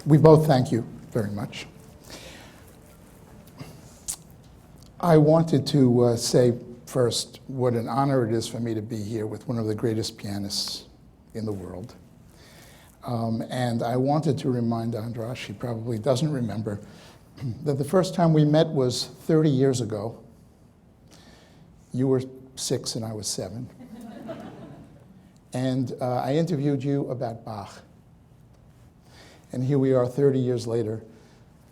We both thank you very much. I wanted to say first what an honor it is for me to be here with one of the greatest pianists in the world. And I wanted to remind Andras, he probably doesn't remember, that the first time we met was 30 years ago. You were 6 and I was 7. And I interviewed you about Bach. And here we are 30 years later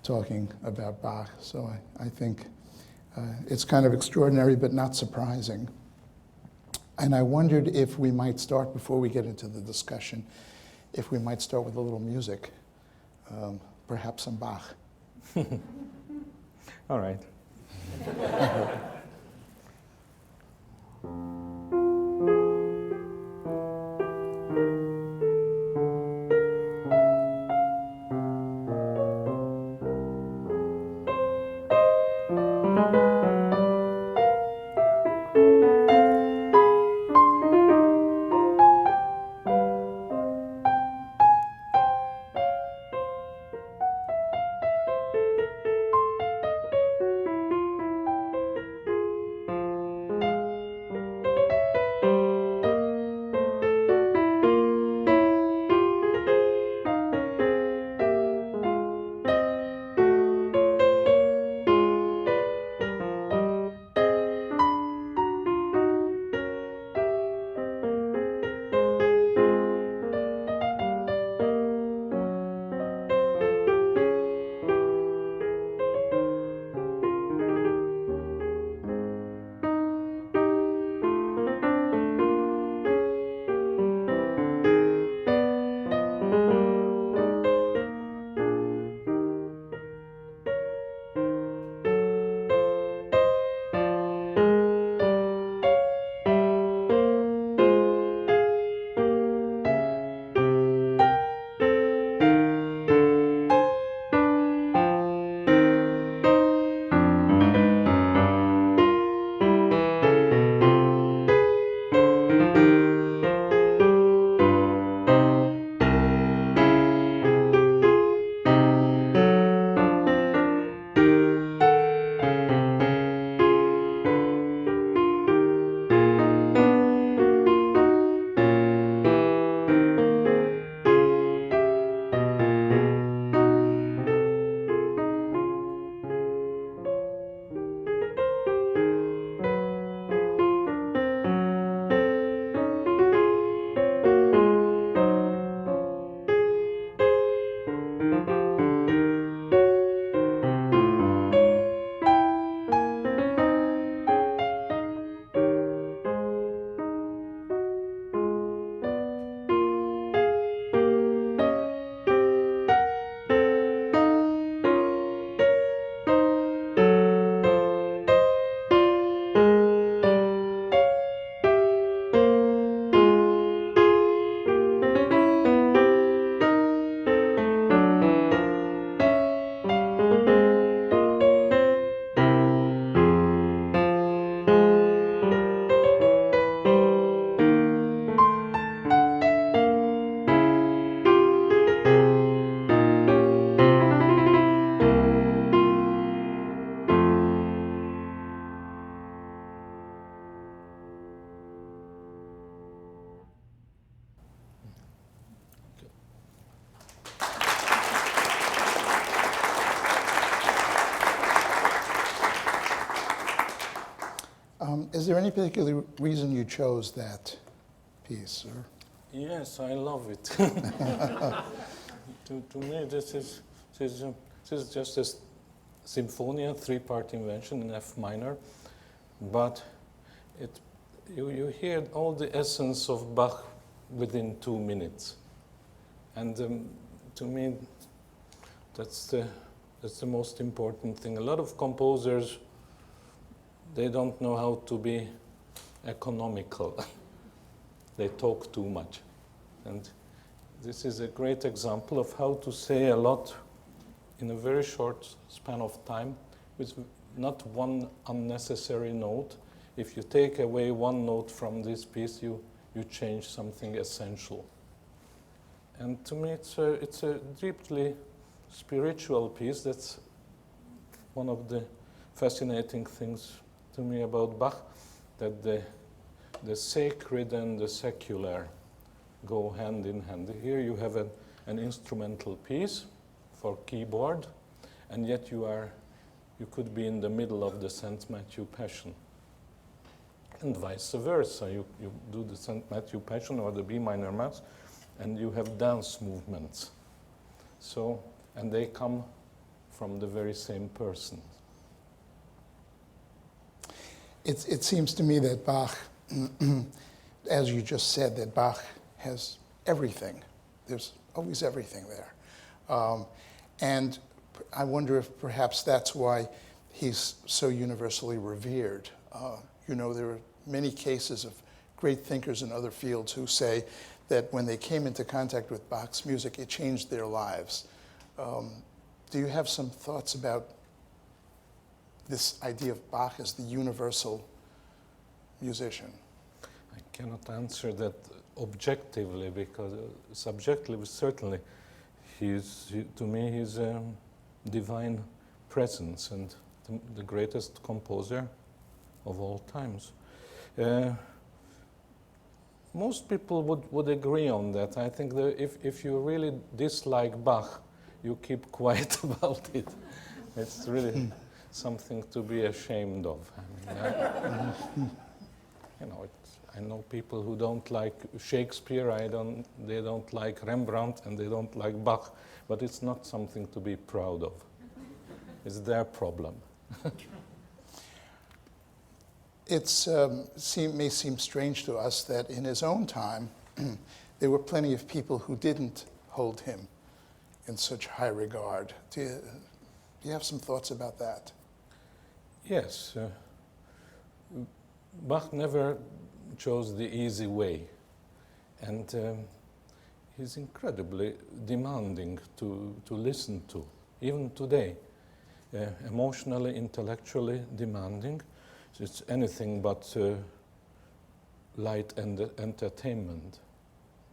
talking about Bach. So I think it's kind of extraordinary, but not surprising. And I wondered if we might start, before we get into the discussion, if we might start with a little music, perhaps some Bach. All right. Is there any particular reason you chose that piece? Or? Yes, I love it. to me, this is just a Symphonia, 3-part invention in F minor, but you hear all the essence of Bach within 2 minutes, and to me, that's the most important thing. A lot of composers, they don't know how to be economical. They talk too much. And this is a great example of how to say a lot in a very short span of time with not one unnecessary note. If you take away one note from this piece, you change something essential. And to me, it's a deeply spiritual piece. That's one of the fascinating things to me about Bach, that the sacred and the secular go hand in hand. Here you have an instrumental piece for keyboard, and yet you could be in the middle of the St. Matthew Passion. And vice versa. You do the St. Matthew Passion or the B minor Mass, and you have dance movements. So, and they come from the very same person. It seems to me that Bach, as you just said, that Bach has everything. There's always everything there. And I wonder if perhaps that's why he's so universally revered. There are many cases of great thinkers in other fields who say that when they came into contact with Bach's music, it changed their lives. Do you have some thoughts about this idea of Bach as the universal musician? I cannot answer that objectively, because subjectively, certainly, to me, he's a divine presence and the greatest composer of all times. Most people would agree on that. I think that if you really dislike Bach, you keep quiet about it. It's really something to be ashamed of. I mean, I know people who don't like Shakespeare. They don't like Rembrandt, and they don't like Bach. But it's not something to be proud of. It's their problem. It may seem strange to us that in his own time, there were plenty of people who didn't hold him in such high regard. Do you have some thoughts about that? Yes. Bach never chose the easy way. And he's incredibly demanding to listen to, even today. Emotionally, intellectually demanding. It's anything but light and entertainment.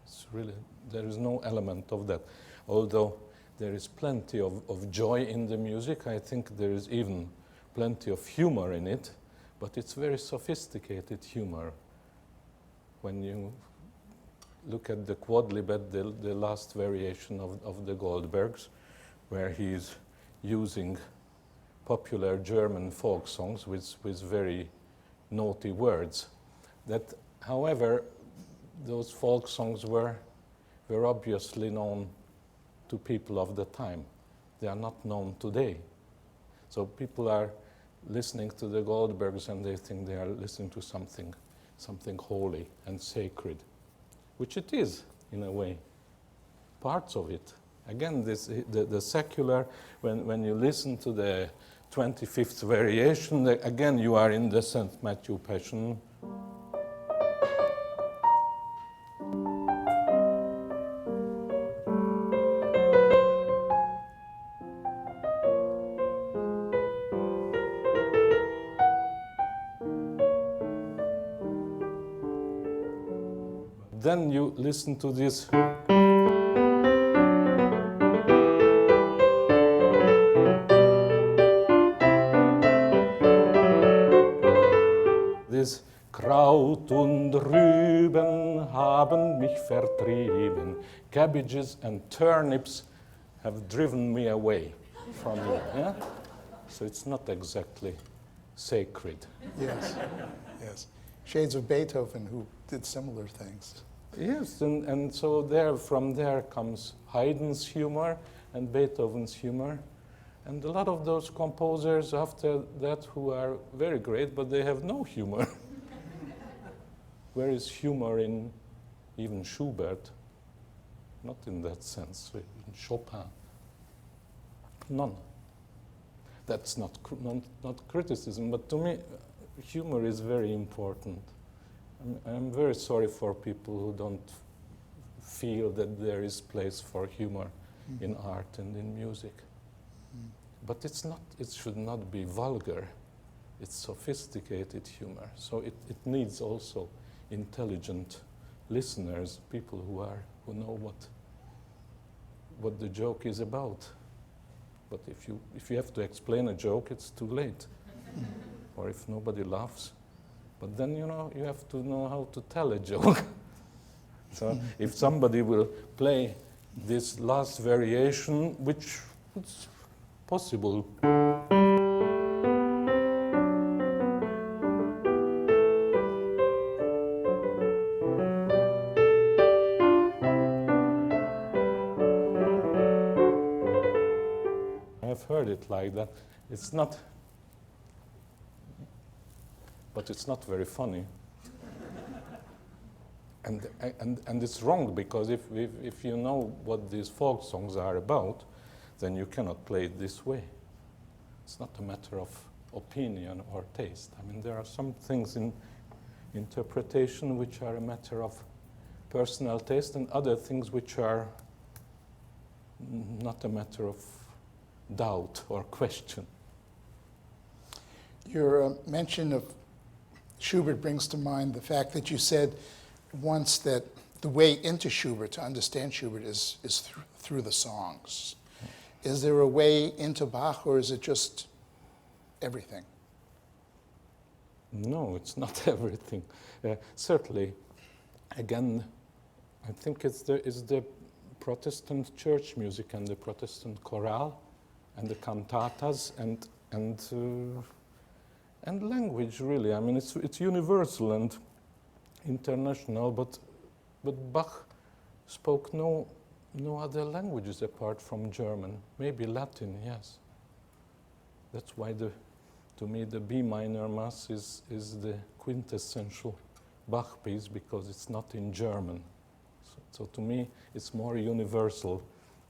It's really, there is no element of that. Although there is plenty of joy in the music, I think there is even plenty of humor in it, but it's very sophisticated humor. When you look at the Quodlibet, the last variation of the Goldbergs, where he's using popular German folk songs with very naughty words. That, however, those folk songs were obviously known to people of the time. They are not known today. So people are listening to the Goldbergs and they think they are listening to something holy and sacred, which it is in a way. Parts of it. Again, the secular, when you listen to the 25th variation, again you are in the St. Matthew Passion. Then you listen to this. This Kraut und Rüben haben mich vertrieben. Cabbages and turnips have driven me away from you. Yeah? So it's not exactly sacred. Yes, yes. Shades of Beethoven, who did similar things. Yes, and so from there comes Haydn's humor and Beethoven's humor. And a lot of those composers after that who are very great, but they have no humor. Where is humor in even Schubert? Not in that sense. In Chopin, none. That's not criticism, but to me, humor is very important. I'm very sorry for people who don't feel that there is place for humor in art and in music. But it should not be vulgar. It's sophisticated humor. So it needs also intelligent listeners, people who know what the joke is about. But if you have to explain a joke, it's too late. Or if nobody laughs. But then, you have to know how to tell a joke. So if somebody will play this last variation, which is possible. I've heard it like that. It's not, but it's not very funny. And it's wrong, because if you know what these folk songs are about, then you cannot play it this way. It's not a matter of opinion or taste. I mean, there are some things in interpretation which are a matter of personal taste, and other things which are not a matter of doubt or question. Your mention of Schubert brings to mind the fact that you said once that the way into Schubert, to understand Schubert, is through the songs. Is there a way into Bach, or is it just everything? No, it's not everything. Certainly, again, I think it's the Protestant church music and the Protestant chorale and the cantatas and language, really. I mean, it's universal and international, but Bach spoke no other languages apart from German. Maybe Latin, yes. That's why to me the B minor Mass is the quintessential Bach piece, because it's not in German. So to me it's more universal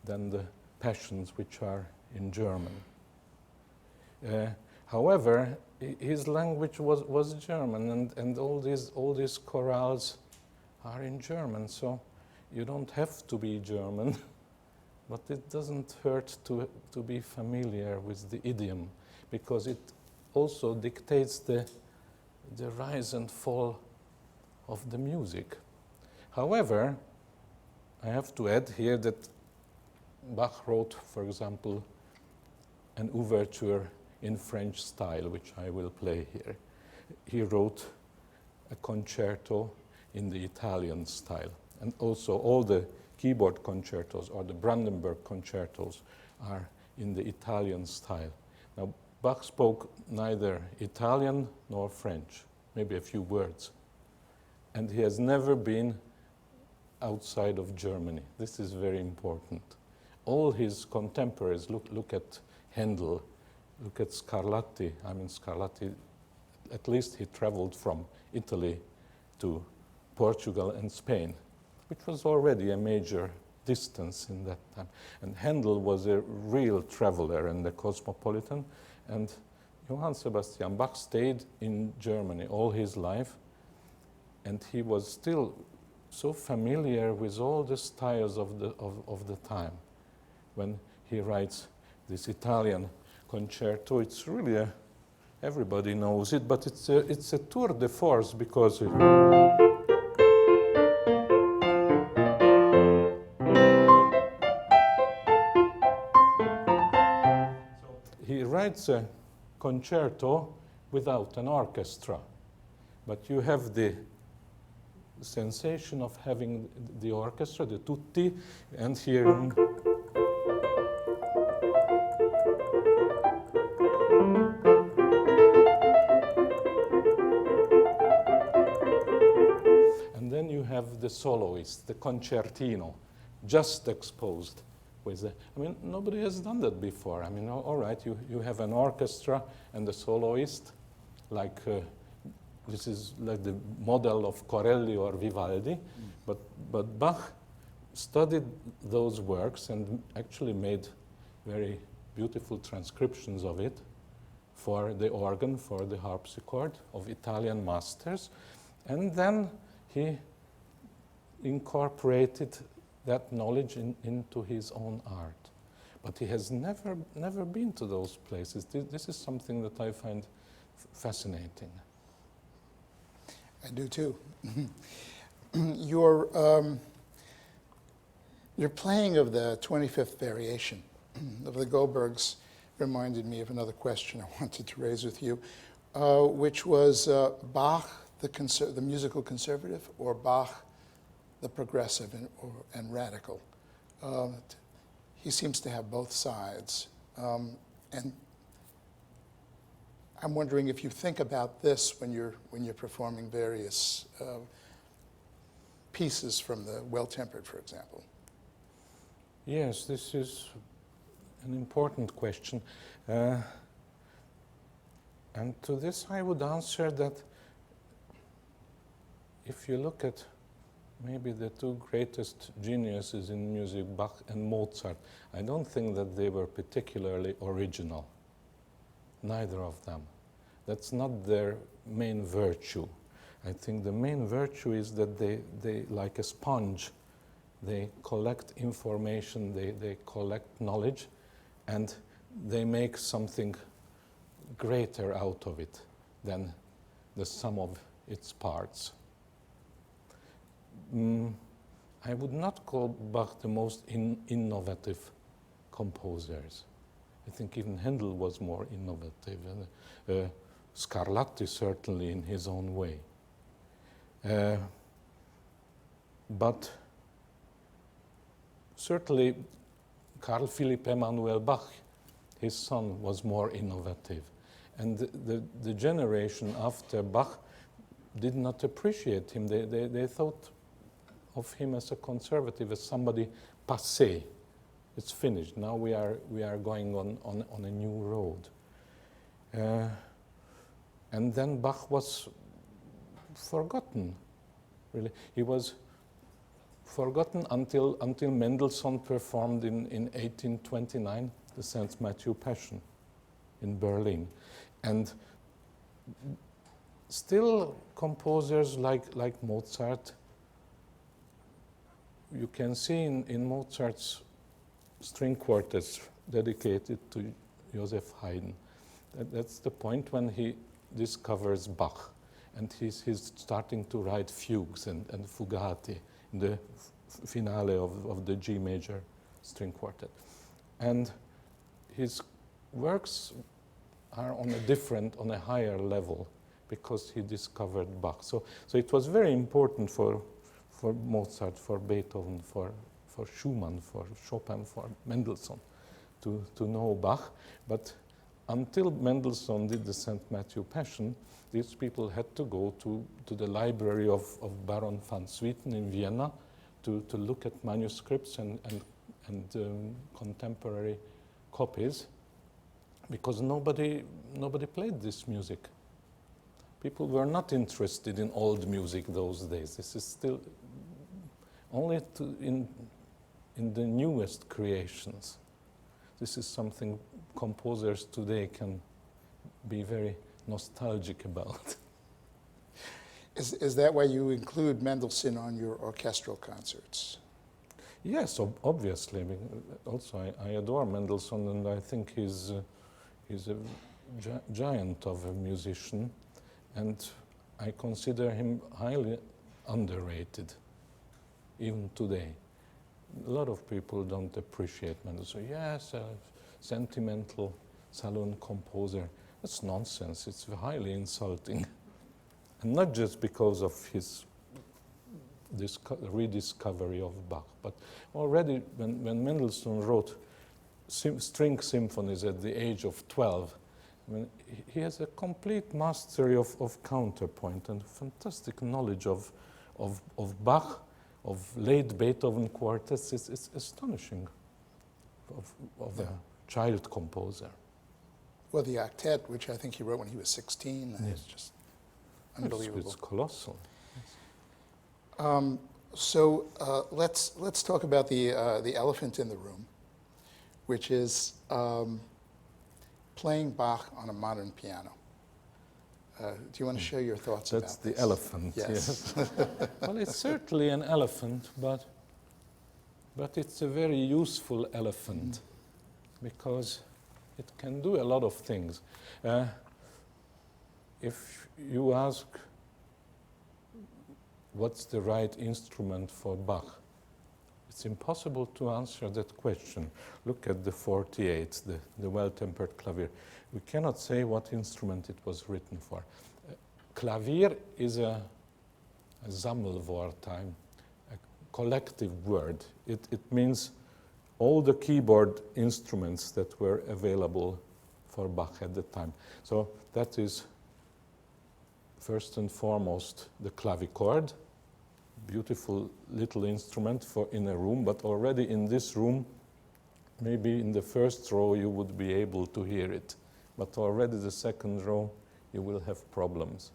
than the Passions, which are in German. However, his language was German, and all these chorales are in German, so you don't have to be German, but it doesn't hurt to be familiar with the idiom, because it also dictates the rise and fall of the music. However, I have to add here that Bach wrote, for example, an overture in French style, which I will play here. He wrote a concerto in the Italian style. And also all the keyboard concertos or the Brandenburg concertos are in the Italian style. Now, Bach spoke neither Italian nor French, maybe a few words. And he has never been outside of Germany. This is very important. All his contemporaries, look at Handel, look at Scarlatti. I mean, Scarlatti, at least he traveled from Italy to Portugal and Spain, which was already a major distance in that time. And Handel was a real traveler and a cosmopolitan. And Johann Sebastian Bach stayed in Germany all his life, and he was still so familiar with all the styles of the time. When he writes this Italian concerto, it's really everybody knows it, but it's a tour de force, because he writes a concerto without an orchestra, but you have the sensation of having the orchestra, the tutti, and here. And then you have the soloist, the concertino, just exposed with the, I mean, nobody has done that before. I mean, all right, you have an orchestra and the soloist, like this is like the model of Corelli or Vivaldi, but Bach studied those works and actually made very beautiful transcriptions of it for the organ, for the harpsichord of Italian masters, and then he incorporated that knowledge into his own art. But he has never been to those places. This is something that I find fascinating. I do too. Your playing of the 25th variation of the Goldbergs reminded me of another question I wanted to raise with you, which was Bach, the musical conservative, or Bach, the progressive and radical. He seems to have both sides. And I'm wondering if you think about this when you're performing various pieces from the Well-Tempered, for example. Yes, this is an important question. And to this I would answer that if you look at maybe the two greatest geniuses in music, Bach and Mozart, I don't think that they were particularly original. Neither of them. That's not their main virtue. I think the main virtue is that they like a sponge, they collect information, they collect knowledge, and they make something greater out of it than the sum of its parts. I would not call Bach the most innovative composers. I think even Handel was more innovative, and Scarlatti certainly in his own way. But certainly Carl Philipp Emanuel Bach, his son, was more innovative. And the generation after Bach did not appreciate him. They thought of him as a conservative, as somebody passé. It's finished. Now we are going on a new road. And then Bach was forgotten, really. He was forgotten until Mendelssohn performed in 1829 the St. Matthew Passion in Berlin. And still composers like Mozart, you can see in Mozart's string quartets dedicated to Joseph Haydn. That's the point when he discovers Bach, and he's starting to write fugues and fugati in the finale of the G major string quartet. And his works are on a higher level because he discovered Bach. So it was very important for Mozart, for Beethoven, for Schumann, for Chopin, for Mendelssohn to know Bach. But until Mendelssohn did the St. Matthew Passion, these people had to go to the library of Baron van Swieten in Vienna to look at manuscripts and contemporary copies, because nobody played this music. People were not interested in old music those days. This is still only in the newest creations. This is something composers today can be very nostalgic about. Is that why you include Mendelssohn on your orchestral concerts? Yes, obviously. I mean, also, I adore Mendelssohn, and I think he's a giant of a musician, and I consider him highly underrated, even today. A lot of people don't appreciate Mendelssohn. Yes, a sentimental saloon composer. That's nonsense. It's highly insulting. And not just because of his rediscovery of Bach, but already when Mendelssohn wrote string symphonies at the age of 12, I mean, he has a complete mastery of counterpoint and fantastic knowledge of Bach, of late Beethoven quartets. It's astonishing of a child composer. Well, the octet, which I think he wrote when he was 16, is just unbelievable. It's colossal. So let's talk about the elephant in the room, which is playing Bach on a modern piano. Do you want to share your thoughts about this? That's the elephant, yes. Well, it's certainly an elephant, but it's a very useful elephant because it can do a lot of things. If you ask what's the right instrument for Bach, It's impossible to answer that question. Look at the 48, the well-tempered clavier. We cannot say what instrument it was written for. Klavier is a Sammelwort, a collective word. It means all the keyboard instruments that were available for Bach at the time. So that is first and foremost the clavichord, beautiful little instrument for in a room, but already in this room, maybe in the first row you would be able to hear it, but already the second row you will have problems.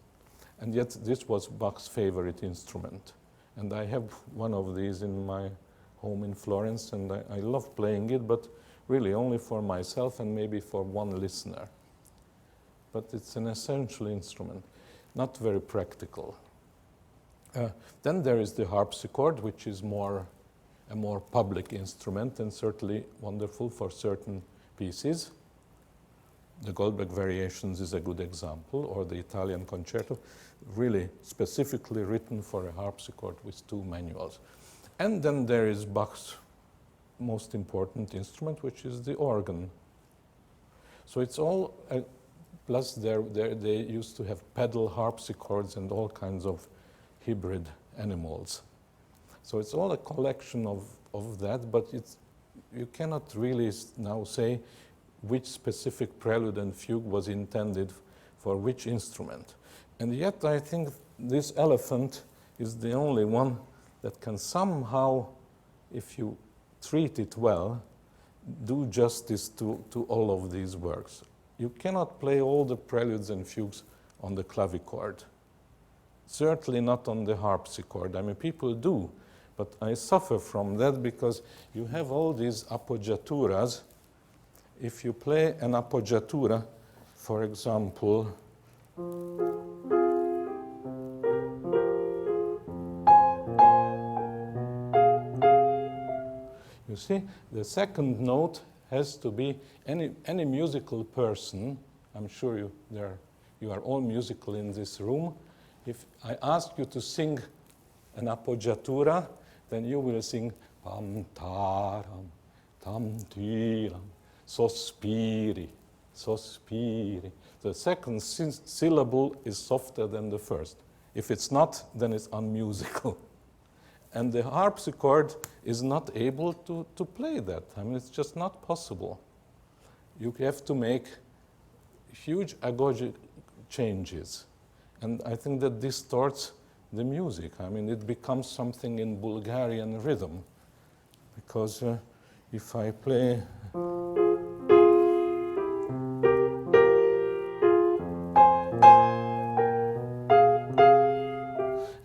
And yet this was Bach's favorite instrument. And I have one of these in my home in Florence, and I love playing it, but really only for myself and maybe for one listener. But it's an essential instrument, not very practical. Then there is the harpsichord, which is a more public instrument and certainly wonderful for certain pieces. The Goldberg Variations is a good example, or the Italian Concerto, really specifically written for a harpsichord with two manuals. And then there is Bach's most important instrument, which is the organ. So it's all, plus they used to have pedal harpsichords and all kinds of hybrid animals. So it's all a collection of that, but you cannot really now say which specific prelude and fugue was intended for which instrument. And yet I think this elephant is the only one that can somehow, if you treat it well, do justice to all of these works. You cannot play all the preludes and fugues on the clavichord. Certainly not on the harpsichord. I mean, people do, but I suffer from that because you have all these appoggiaturas. If you play an appoggiatura, for example, you see, the second note has to be any musical person. I'm sure you are all musical in this room. If I ask you to sing an appoggiatura, then you will sing pam taram, tam tiram, sospiri, sospiri. The second syllable is softer than the first. If it's not, then it's unmusical. And the harpsichord is not able to play that. I mean, it's just not possible. You have to make huge agogic changes. And I think that distorts the music. I mean, it becomes something in Bulgarian rhythm. Because if I play...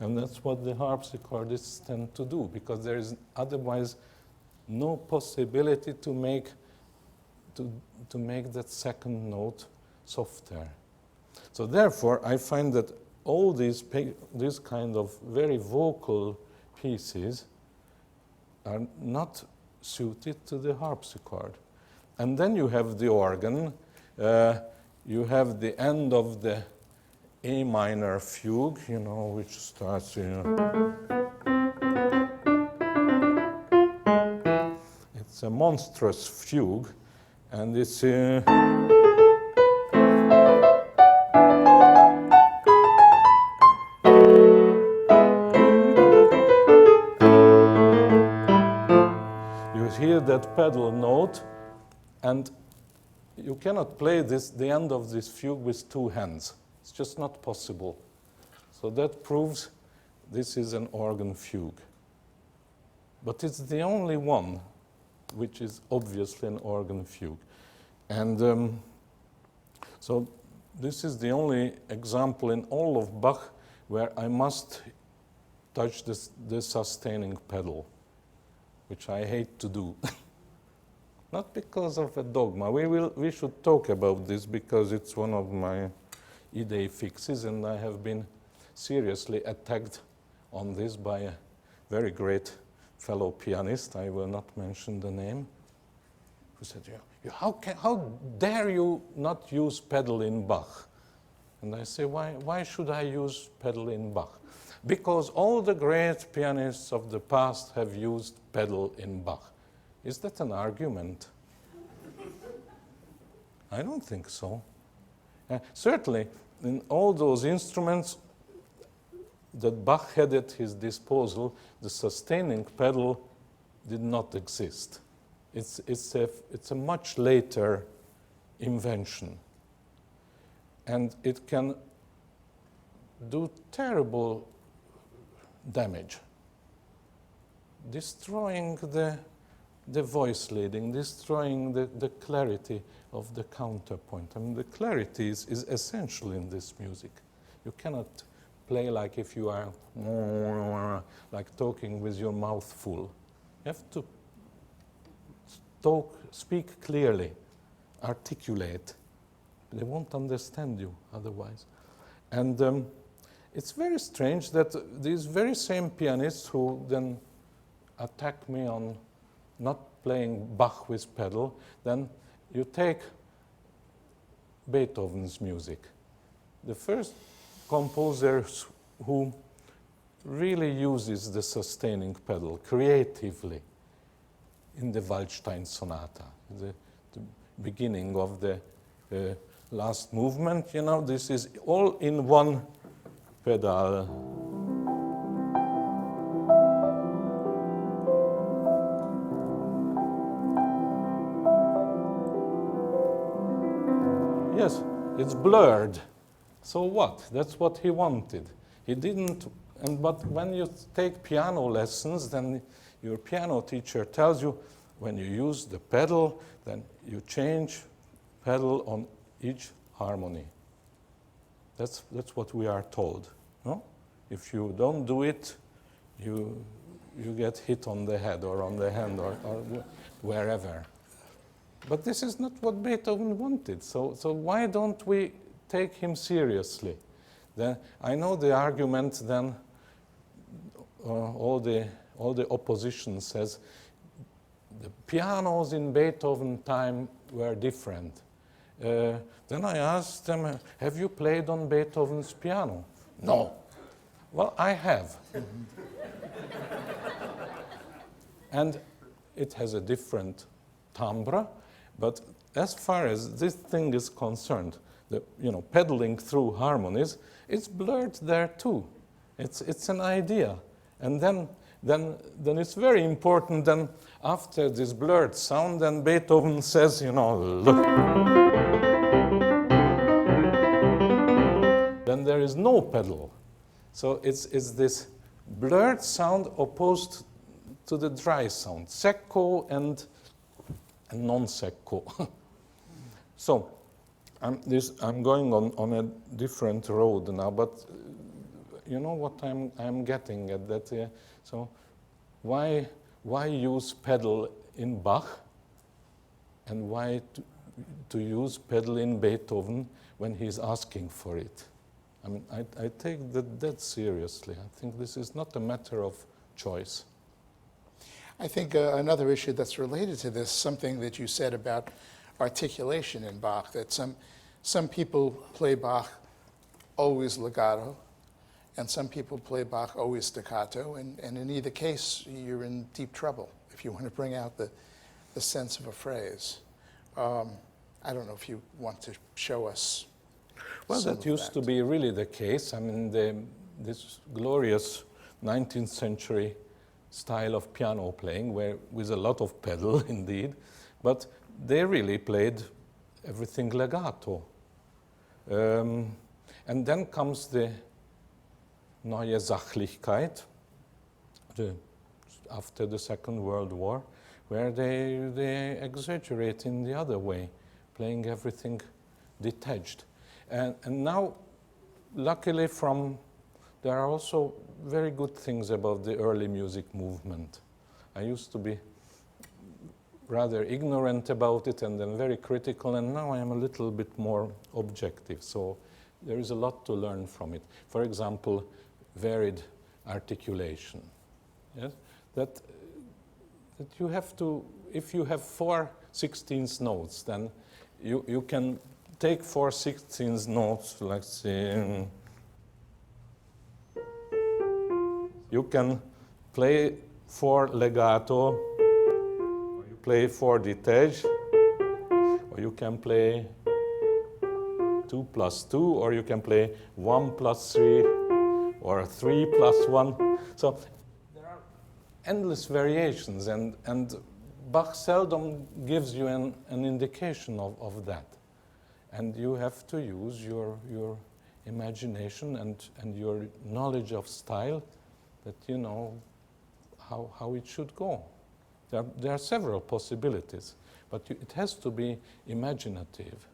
And that's what the harpsichordists tend to do, because there is otherwise no possibility to make that second note softer. So therefore, I find that all these kind of very vocal pieces are not suited to the harpsichord. And then you have the organ. You have the end of the A minor fugue, which starts, It's a monstrous fugue, and it's... hear that pedal note, and you cannot play the end of this fugue with two hands. It's just not possible. So that proves this is an organ fugue. But it's the only one which is obviously an organ fugue. And so this is the only example in all of Bach where I must touch the sustaining pedal, which I hate to do. Not because of a dogma. We should talk about this because it's one of my idée fixes, and I have been seriously attacked on this by a very great fellow pianist, I will not mention the name, who said, how dare you not use pedal in Bach? And I say, why should I use pedal in Bach? because all the great pianists of the past have used pedal in Bach. Is that an argument? I don't think so. Certainly, in all those instruments that Bach had at his disposal, the sustaining pedal did not exist. It's a much later invention. And it can do terrible damage, destroying the voice leading, destroying the clarity of the counterpoint. I mean, the clarity is essential in this music. You cannot play like if you are like talking with your mouth full. You have to speak clearly, articulate. They won't understand you otherwise. And it's very strange that these very same pianists who then attack me on not playing Bach with pedal, then you take Beethoven's music. The first composer who really uses the sustaining pedal creatively in the Waldstein Sonata, the beginning of the last movement, you know, this is all in one pedal. Yes, it's blurred. So what? That's what he wanted. He didn't, but when you take piano lessons, then your piano teacher tells you when you use the pedal, then you change pedal on each harmony. That's what we are told. No? If you don't do it, you get hit on the head or on the hand or wherever. But this is not what Beethoven wanted. So why don't we take him seriously? Then I know the argument. Then all the opposition says the pianos in Beethoven time were different. Then I asked them, have you played on Beethoven's piano? No. Well, I have. And it has a different timbre, but as far as this thing is concerned, pedaling through harmonies, it's blurred there too. It's an idea. And then it's very important. Then after this blurred sound, then Beethoven says, look. Then there is no pedal. So it's this blurred sound opposed to the dry sound, secco and non-secco. So I'm going on a different road now, but you know what I'm getting at that. So why use pedal in Bach, and why to use pedal in Beethoven when he's asking for it? I mean, I take that seriously. I think this is not a matter of choice. I think another issue that's related to this, something that you said about articulation in Bach, that some people play Bach always legato, and some people play Bach always staccato, and in either case, you're in deep trouble if you want to bring out the sense of a phrase. I don't know if you want to show us. Well, that used to be really the case. I mean, this glorious 19th century style of piano playing, with a lot of pedal indeed, but they really played everything legato. And then comes the Neue Sachlichkeit, after the Second World War, where they exaggerate in the other way, playing everything detached. And now, luckily, there are also very good things about the early music movement. I used to be rather ignorant about it and then very critical, and now I am a little bit more objective. So there is a lot to learn from it. For example, varied articulation. Yes? That you have to, if you have 4 16th notes, then you can take 4 16th notes, like say, you can play 4 legato, or you play 4 dittage, or you can play 2 plus 2, or you can play 1 plus 3, or 3 plus 1. So there are endless variations, and Bach seldom gives you an indication of that. And you have to use your imagination and your knowledge of style that you know how it should go. There are several possibilities, but it has to be imaginative.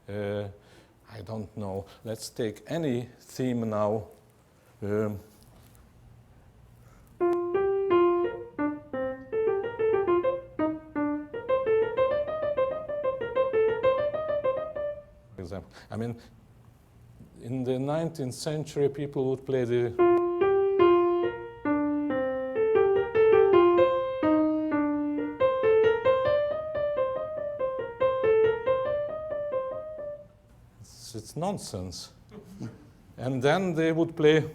I don't know. Let's take any theme now. For example, I mean, in the 19th century, people would play the it's nonsense. And then they would play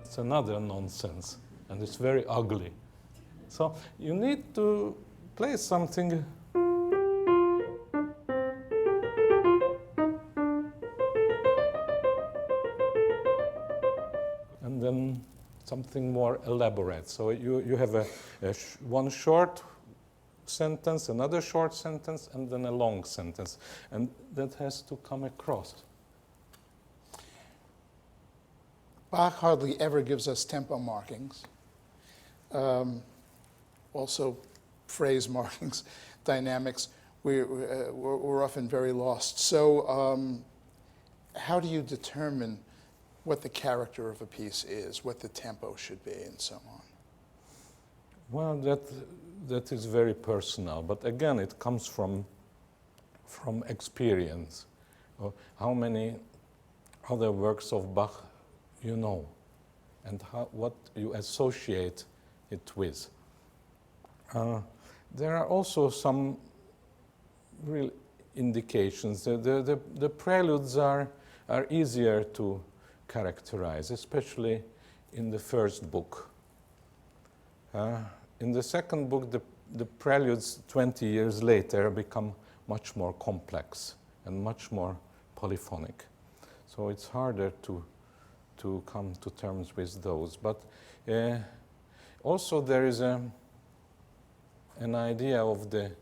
it's another nonsense, and it's very ugly. So you need to play something and then something more elaborate. So you have one short sentence, another short sentence, and then a long sentence. And that has to come across. Bach hardly ever gives us tempo markings. Also phrase markings, dynamics. We're often very lost. So how do you determine what the character of a piece is, what the tempo should be, and so on? Well, that is very personal, but again, it comes from experience. How many other works of Bach you know, and what you associate it with. There are also some real indications. The preludes are easier to characterize, especially in the first book. In the second book, the preludes 20 years later become much more complex and much more polyphonic. So it's harder to come to terms with those. But also there is an idea of the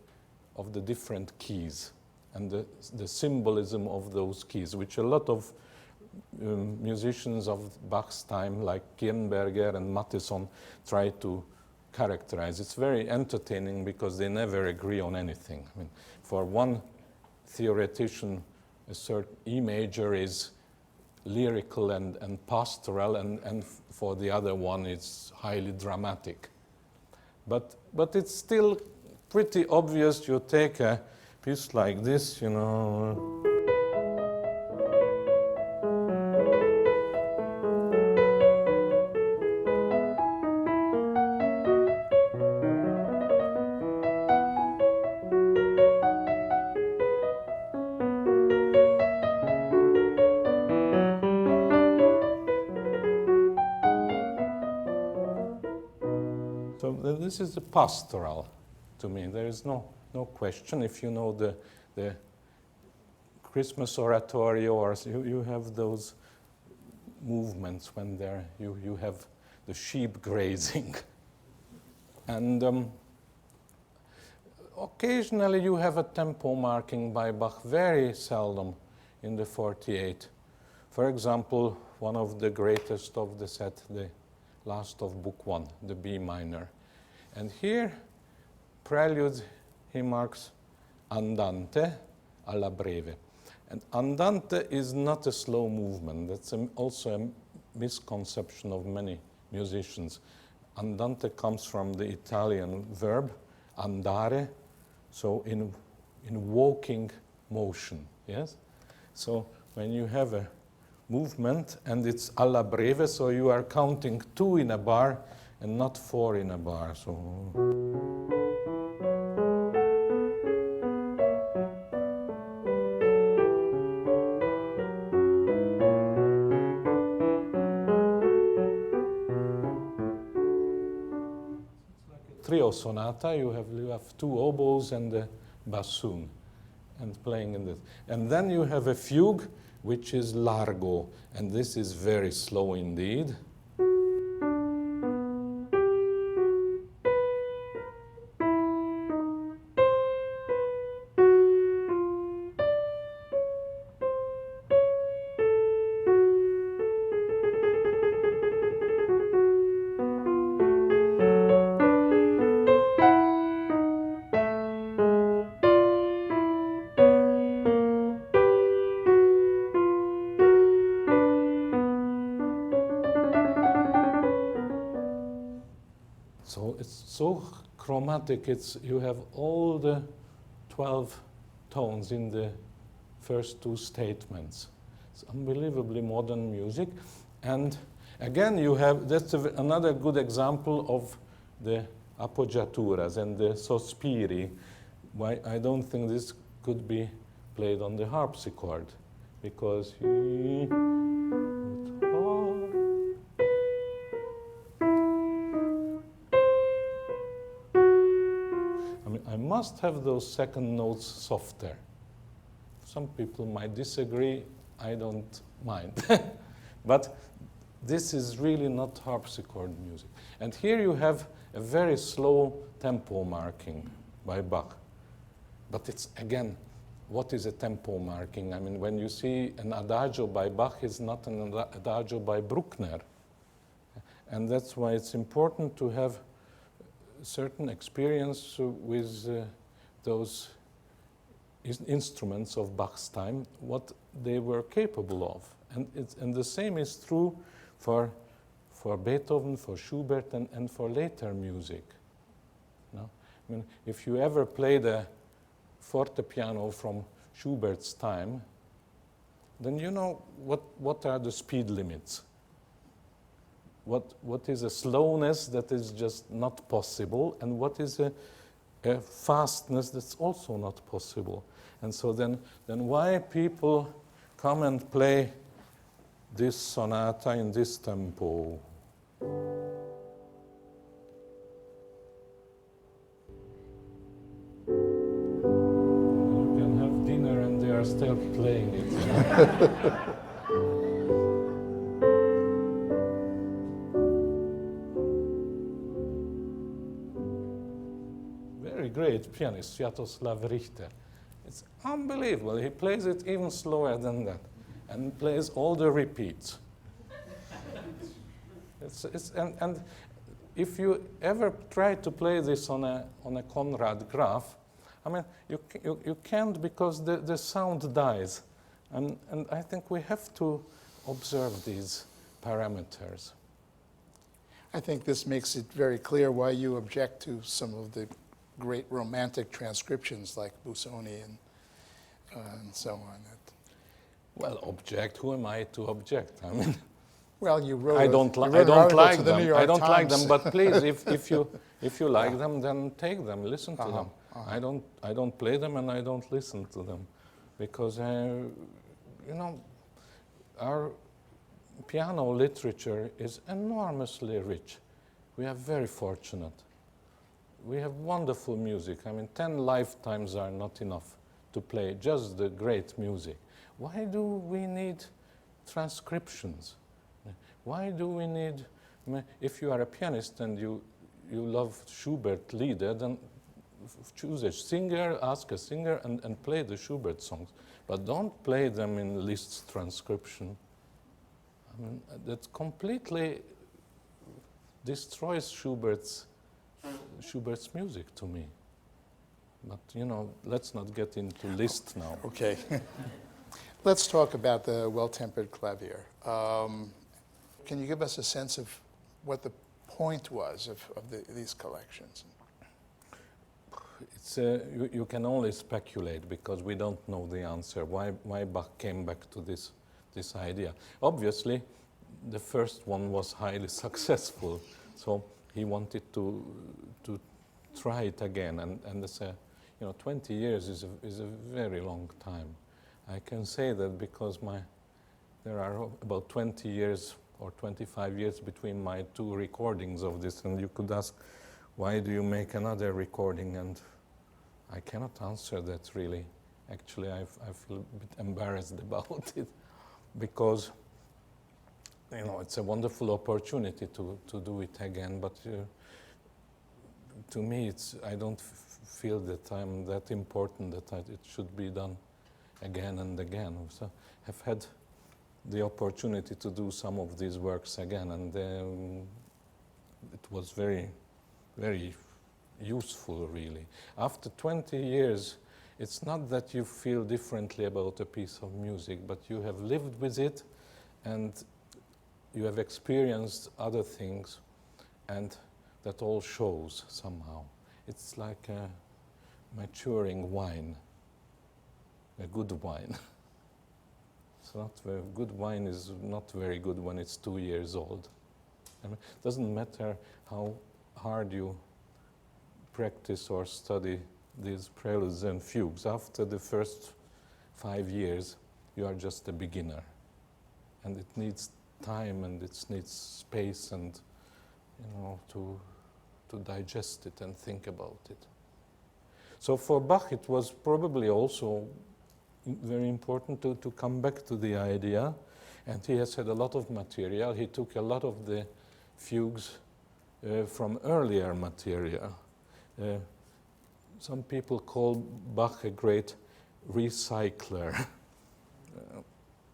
different keys and the symbolism of those keys, which a lot of musicians of Bach's time, like Kirnberger and Mattheson, try to characterize. It's very entertaining because they never agree on anything. I mean, for one theoretician, a certain E major is lyrical and pastoral, and for the other one it's highly dramatic. But it's still pretty obvious. You take a piece like this, you know. So this is the pastoral to me. There is no question. If you know the Christmas oratorio, or you have those movements when you have the sheep grazing. And occasionally you have a tempo marking by Bach, very seldom in the 48. For example, one of the greatest of the set, the last of Book 1, the B minor. And here, prelude, he marks andante alla breve. And andante is not a slow movement. That's also a misconception of many musicians. Andante comes from the Italian verb andare, so in walking motion, yes? So when you have a movement and it's alla breve, so you are counting 2 in a bar and not 4 in a bar. So trio sonata, you have two oboes and a bassoon, and playing in this. And then you have a fugue, which is largo, and this is very slow indeed. So it's so chromatic, you have all the 12 tones in the first two statements. It's unbelievably modern music. And again, that's another good example of the appoggiaturas and the sospiri. Why I don't think this could be played on the harpsichord, because I must have those second notes softer. Some people might disagree, I don't mind. But this is really not harpsichord music. And here you have a very slow tempo marking by Bach. But it's, again, what is a tempo marking? I mean, when you see an adagio by Bach, it's not an adagio by Bruckner. And that's why it's important to have certain experience with those instruments of Bach's time, what they were capable of. And the same is true for Beethoven, for Schubert, and for later music. No? I mean, if you ever play the fortepiano from Schubert's time, then you know what are the speed limits. What is a slowness that is just not possible, and what is a fastness that's also not possible. And so then why people come and play this sonata in this tempo? You can have dinner and they are still playing it. You know? Great pianist, Sviatoslav Richter. It's unbelievable. He plays it even slower than that, and plays all the repeats. And if you ever try to play this on a Conrad graph, I mean, you can't, because the sound dies. And I think we have to observe these parameters. I think this makes it very clear why you object to some of the great romantic transcriptions like Busoni and so on. Well, object. Who am I to object? I mean, well, you wrote. I don't like them. I don't like them. But please, if you like them, then take them. Listen to them. I don't play them, and I don't listen to them, because you know, our piano literature is enormously rich. We are very fortunate. We have wonderful music. I mean, 10 lifetimes are not enough to play just the great music. Why do we need transcriptions? Why do we need, if you are a pianist and you love Schubert Lieder, then choose a singer, ask a singer, and play the Schubert songs. But don't play them in Liszt's transcription. I mean, that completely destroys Schubert's music to me. But, you know, let's not get into Liszt now. Okay. Let's talk about the Well-Tempered Clavier. Can you give us a sense of what the point was of these collections? It's, you can only speculate, because we don't know the answer, why Bach came back to this idea. Obviously, the first one was highly successful, so he wanted to try it again, and it's a, 20 years is a very long time. I can say that because there are about 20 years or 25 years between my two recordings of this, and you could ask, why do you make another recording? And I cannot answer that really. Actually, I feel a bit embarrassed about it, because it's a wonderful opportunity to do it again, but to me I don't feel that I'm that important that it should be done again and again. So I've had the opportunity to do some of these works again, and it was very, very useful, really. After 20 years, it's not that you feel differently about a piece of music, but you have lived with it, and you have experienced other things, and that all shows somehow. It's like a maturing wine, a good wine. Good wine is not very good when it's 2 years old. I mean, it doesn't matter how hard you practice or study these preludes and fugues. After the first 5 years, you are just a beginner. And it needs time, and it needs space, and to digest it and think about it. So for Bach, it was probably also very important to come back to the idea, and he has had a lot of material. He took a lot of the fugues from earlier material. Some people call Bach a great recycler.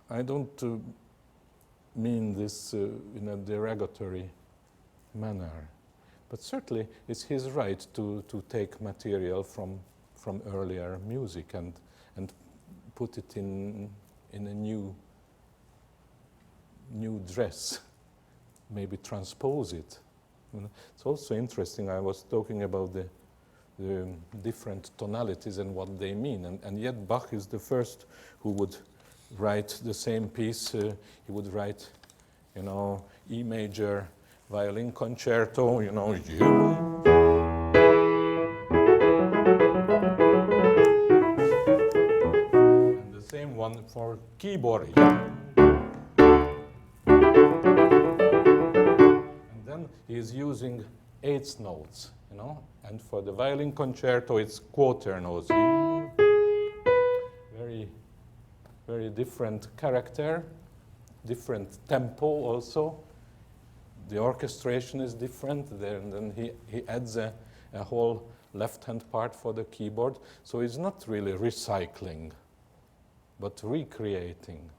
I don't mean this in a derogatory manner, but certainly it's his right to take material from earlier music and put it in a new dress, maybe transpose it. It's also interesting. I was talking about the different tonalities and what they mean, and yet Bach is the first who would write the same piece. He would write, E major violin concerto, and the same one for keyboard. And then he is using eighth notes, and for the violin concerto it's quarter notes. Very, very different character, different tempo also. The orchestration is different, and then he adds a whole left-hand part for the keyboard. So it's not really recycling, but recreating.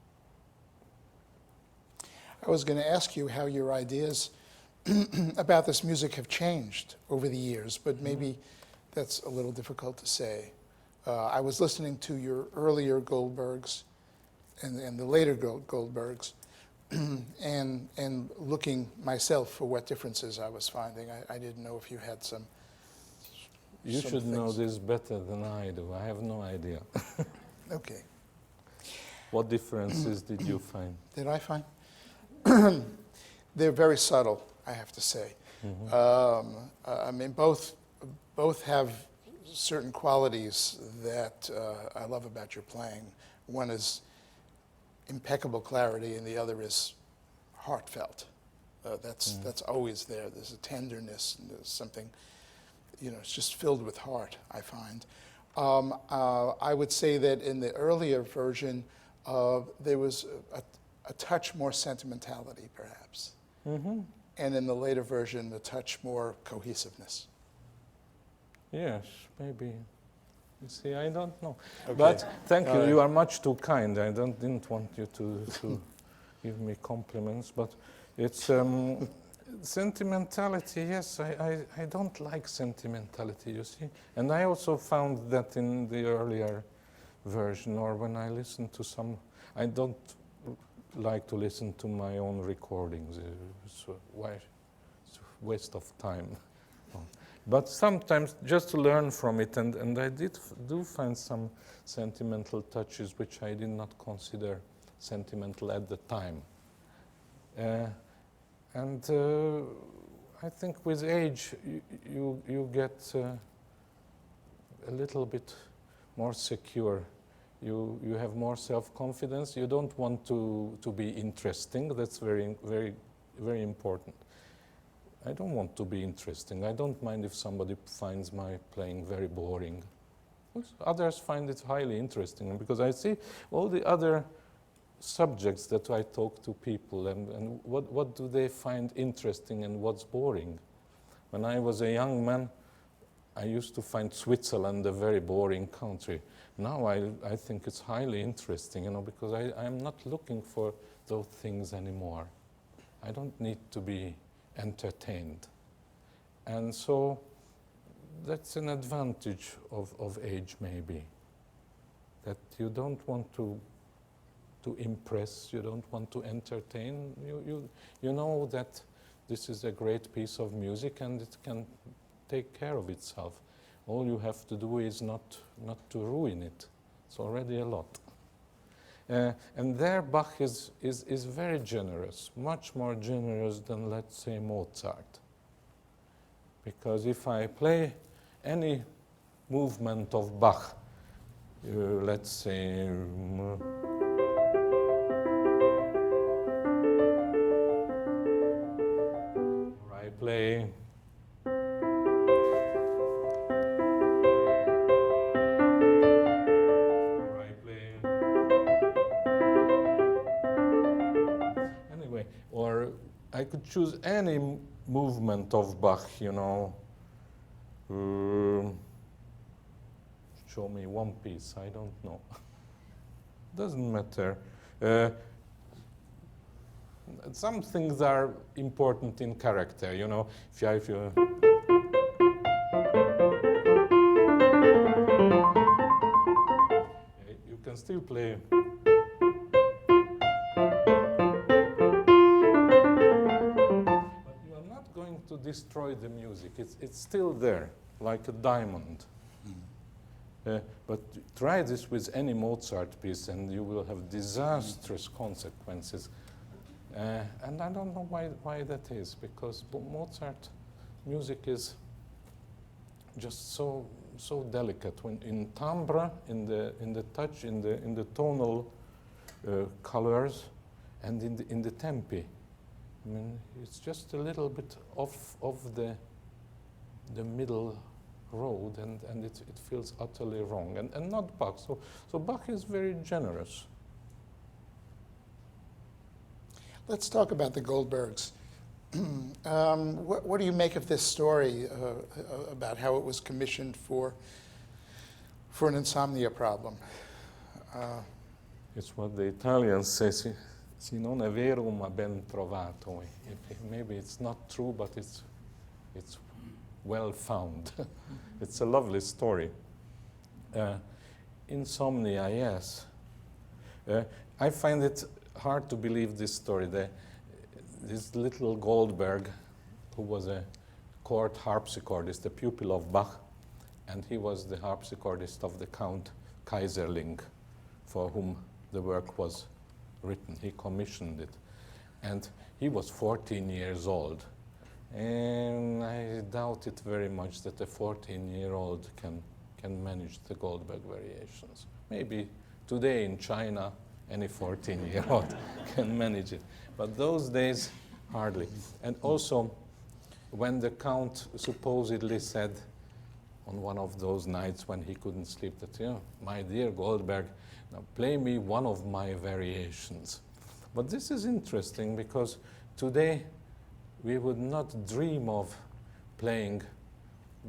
I was going to ask you how your ideas about this music have changed over the years, but maybe that's a little difficult to say. I was listening to your earlier Goldbergs and the later Goldbergs, and looking myself for what differences I was finding. I didn't know if you had some. You should know this better than I do. I have no idea. Okay. What differences did you find? Did I find? They're very subtle, I have to say. Mm-hmm. I mean, both have certain qualities that I love about your playing. One is impeccable clarity, and the other is heartfelt. That's always there. There's a tenderness, and there's something, it's just filled with heart, I find. I would say that in the earlier version, there was a touch more sentimentality, perhaps. Mm-hmm. And in the later version, a touch more cohesiveness. Yes, maybe. You see, I don't know. Okay. But thank you. Right. You are much too kind. I didn't want you to give me compliments, but it's sentimentality. Yes, I don't like sentimentality, you see. And I also found that in the earlier version, or when I listen to some, I don't like to listen to my own recordings. So why? It's a waste of time. But sometimes just to learn from it, and I do find some sentimental touches which I did not consider sentimental at the time. And I think with age you get a little bit more secure. You have more self-confidence. You don't want to be interesting. That's very, very, very important. I don't want to be interesting. I don't mind if somebody finds my playing very boring. Others find it highly interesting, because I see all the other subjects that I talk to people, and what do they find interesting and what's boring. When I was a young man, I used to find Switzerland a very boring country. Now I think it's highly interesting, because I'm not looking for those things anymore. I don't need to be entertained. And so that's an advantage of age, maybe, that you don't want to impress, you don't want to entertain. You know that this is a great piece of music and it can take care of itself. All you have to do is not to ruin it. It's already a lot. And there Bach is very generous, much more generous than, let's say, Mozart. Because if I play any movement of Bach, let's say, or I play, anyway, or I could choose any movement of Bach, show me one piece, I don't know. Doesn't matter. Some things are important in character, if you can still play. But you are not going to destroy the music. It's still there, like a diamond. But try this with any Mozart piece and you will have disastrous consequences. And I don't know why that is, because Mozart music is just so delicate. When in timbre, in the touch, in the tonal colors, and in the tempi. I mean, it's just a little bit off the middle road, and it feels utterly wrong, and not Bach. So Bach is very generous. Let's talk about the Goldbergs. What do you make of this story about how it was commissioned for an insomnia problem? It's what the Italians say, si non è vero ma ben trovato. Maybe it's not true, but it's well found. It's a lovely story. Insomnia, yes. I find it hard to believe this story. This little Goldberg, who was a court harpsichordist, a pupil of Bach, and he was the harpsichordist of the Count Kaiserling, for whom the work was written. He commissioned it. And he was 14 years old. And I doubt it very much that a 14-year-old can manage the Goldberg variations. Maybe today in China, any 14-year-old can manage it. But those days, hardly. And also, when the Count supposedly said on one of those nights when he couldn't sleep that, my dear Goldberg, now play me one of my variations. But this is interesting because today we would not dream of playing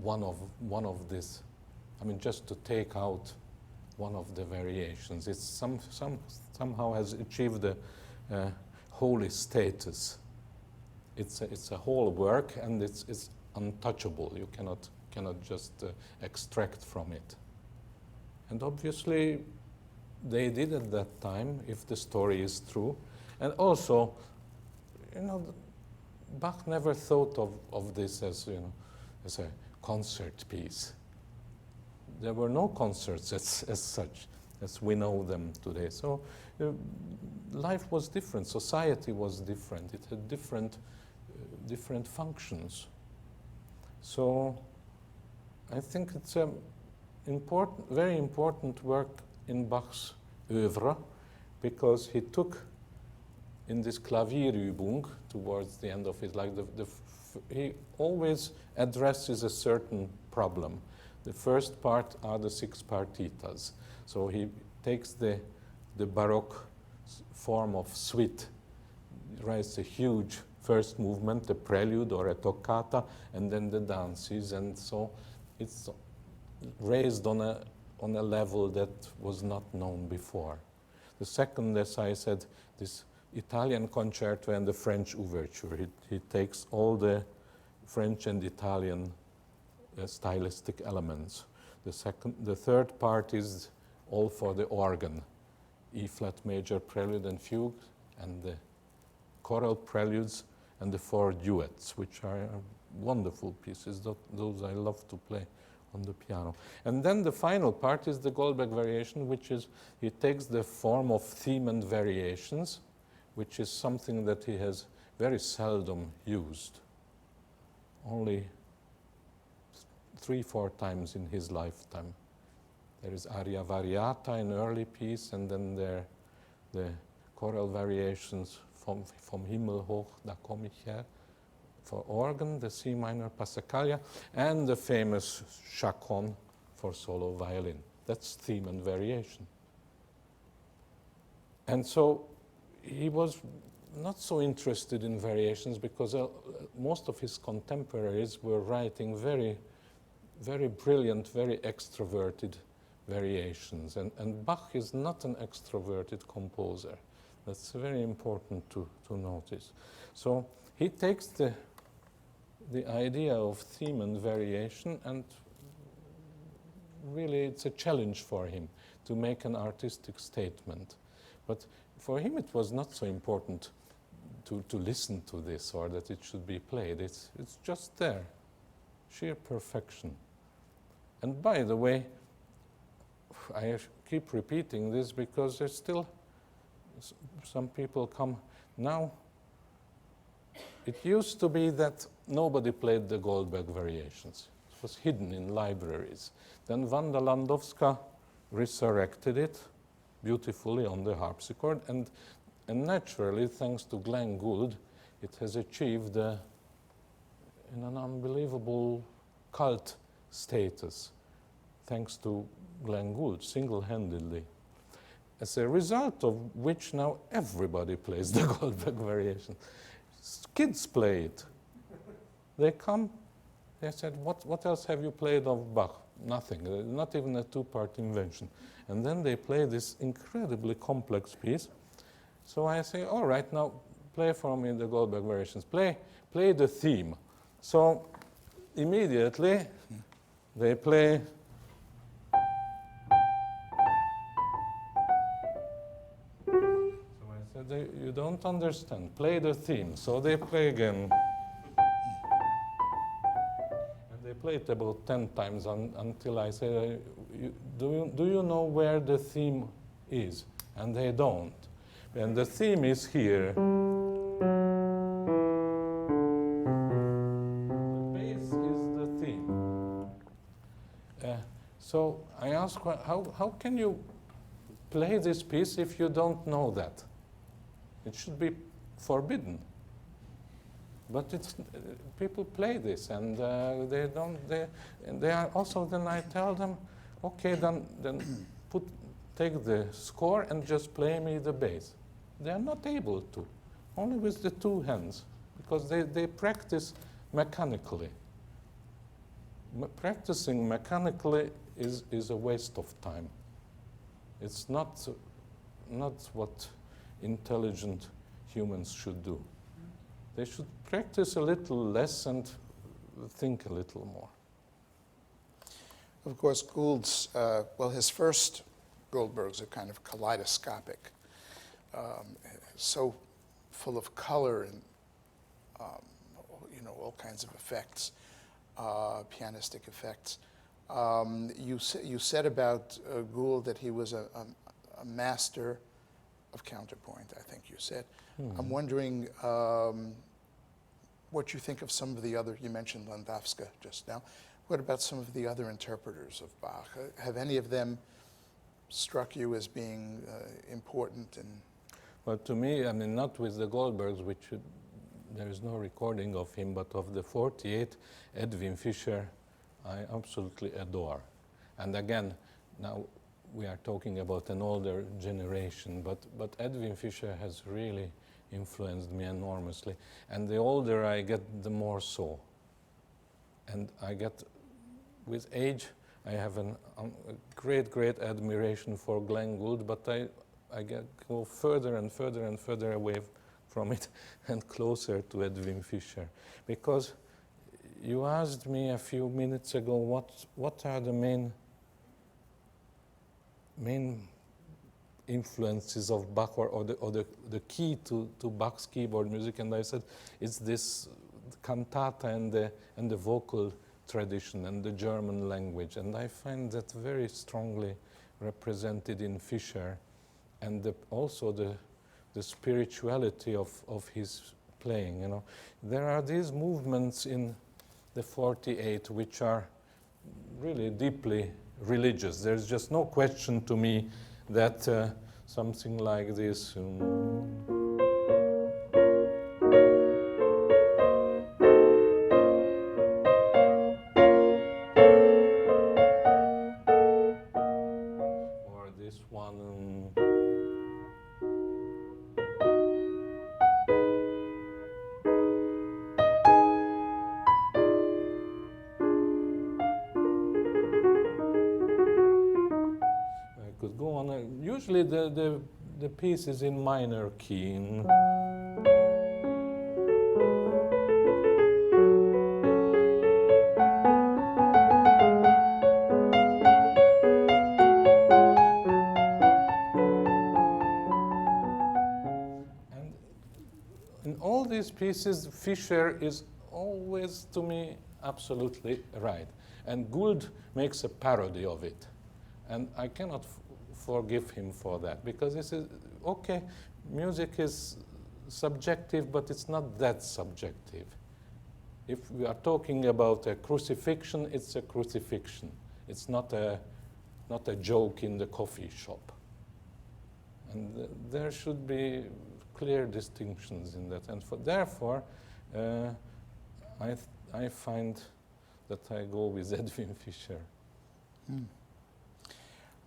one of this. I mean, just to take out one of the variations. It's somehow has achieved a holy status. It's a whole work, and it's untouchable. You cannot just extract from it. And obviously, they did at that time, if the story is true. And also, Bach never thought of this as a concert piece. There were no concerts as such, as we know them today. So life was different, society was different. It had different functions. So I think it's a very important work in Bach's oeuvre, because he took in this Klavierübung towards the end of his life, he always addresses a certain problem. The first part are the 6 partitas. So he takes the Baroque form of suite, writes a huge first movement, a prelude or a toccata, and then the dances, and so it's raised on a level that was not known before. The second, as I said, this Italian concerto and the French overture. He takes all the French and Italian stylistic elements. The third part is all for the organ, E-flat major prelude and fugue, and the choral preludes and the 4 duets, which are wonderful pieces. Those I love to play on the piano. And then the final part is the Goldberg variation, which is, he takes the form of theme and variations, which is something that he has very seldom used. Only 3-4 times in his lifetime. There is aria variata, an early piece, and then there the choral variations vom Himmel hoch, da komm ich her, for organ, the C minor Passacaglia, and the famous chaconne for solo violin. That's theme and variation. And so he was not so interested in variations because most of his contemporaries were writing very, very brilliant, very extroverted variations. And Bach is not an extroverted composer. That's very important to notice. So he takes the idea of theme and variation, and really it's a challenge for him to make an artistic statement. But for him it was not so important to listen to this or that it should be played. It's just there, sheer perfection. And by the way, I keep repeating this because there's still some people come now. It used to be that nobody played the Goldberg variations. It was hidden in libraries. Then Wanda Landowska resurrected it beautifully on the harpsichord, and naturally, thanks to Glenn Gould, it has achieved in an unbelievable cult status, thanks to Glenn Gould, single-handedly. As a result of which now everybody plays the Goldberg variation. Kids play it. They come, they said, what else have you played of Bach? Nothing, not even a 2-part invention. And then they play this incredibly complex piece. So I say, all right, now play for me the Goldberg variations. Play the theme. So immediately they play. So I said, you don't understand. Play the theme. So they play again. And they play it about 10 times until I say, do you know where the theme is? And they don't. And the theme is here. The bass is the theme. So I ask, how can you play this piece if you don't know that? It should be forbidden. But it's, people play this, and they are also. Then I tell them, okay, then take the score and just play me the bass. They are not able to, only with the 2 hands, because they practice mechanically. Practicing mechanically is a waste of time. It's not what intelligent humans should do. They should practice a little less and think a little more. Of course, Gould's, his first Goldbergs are kind of kaleidoscopic, so full of color and all kinds of effects, pianistic effects. You said about Gould that he was a master of counterpoint, I think you said. I'm wondering what you think of some of the other, you mentioned Landowska just now. What about some of the other interpreters of Bach? Have any of them struck you as being important? Well, to me, I mean, not with the Goldbergs, there is no recording of him, but of the 48, Edwin Fischer, I absolutely adore. And again, now we are talking about an older generation, but Edwin Fischer has really influenced me enormously. And the older I get, the more so. And I get, with age, I have a great, great admiration for Glenn Gould, but I go further and further and further away from it and closer to Edwin Fischer. Because you asked me a few minutes ago what are the main influences of Bach or the key to Bach's keyboard music, and I said it's this cantata and the vocal tradition and the German language, and I find that very strongly represented in Fischer, and also the spirituality of his playing. You know, there are these movements in the 48 which are really deeply religious. There's just no question to me that something like this. Or this one. Could go on. Usually the piece is in minor key. And in all these pieces, Fischer is always, to me, absolutely right. And Gould makes a parody of it. And I cannot forgive him for that, because this is, okay, music is subjective, but it's not that subjective. If we are talking about a crucifixion, it's a crucifixion. It's not a joke in the coffee shop. And there should be clear distinctions in that. And therefore, I find that I go with Edwin Fischer. Mm.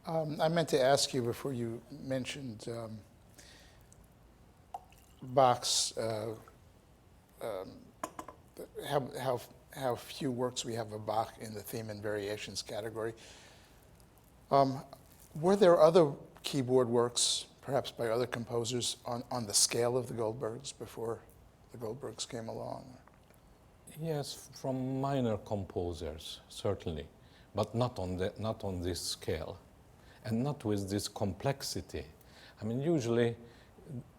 I meant to ask you before you mentioned Bach's, how few works we have of Bach in the theme and variations category. Were there other keyboard works, perhaps by other composers, on the scale of the Goldbergs before the Goldbergs came along? Yes, from minor composers, certainly, but not on this scale. And not with this complexity. I mean, usually,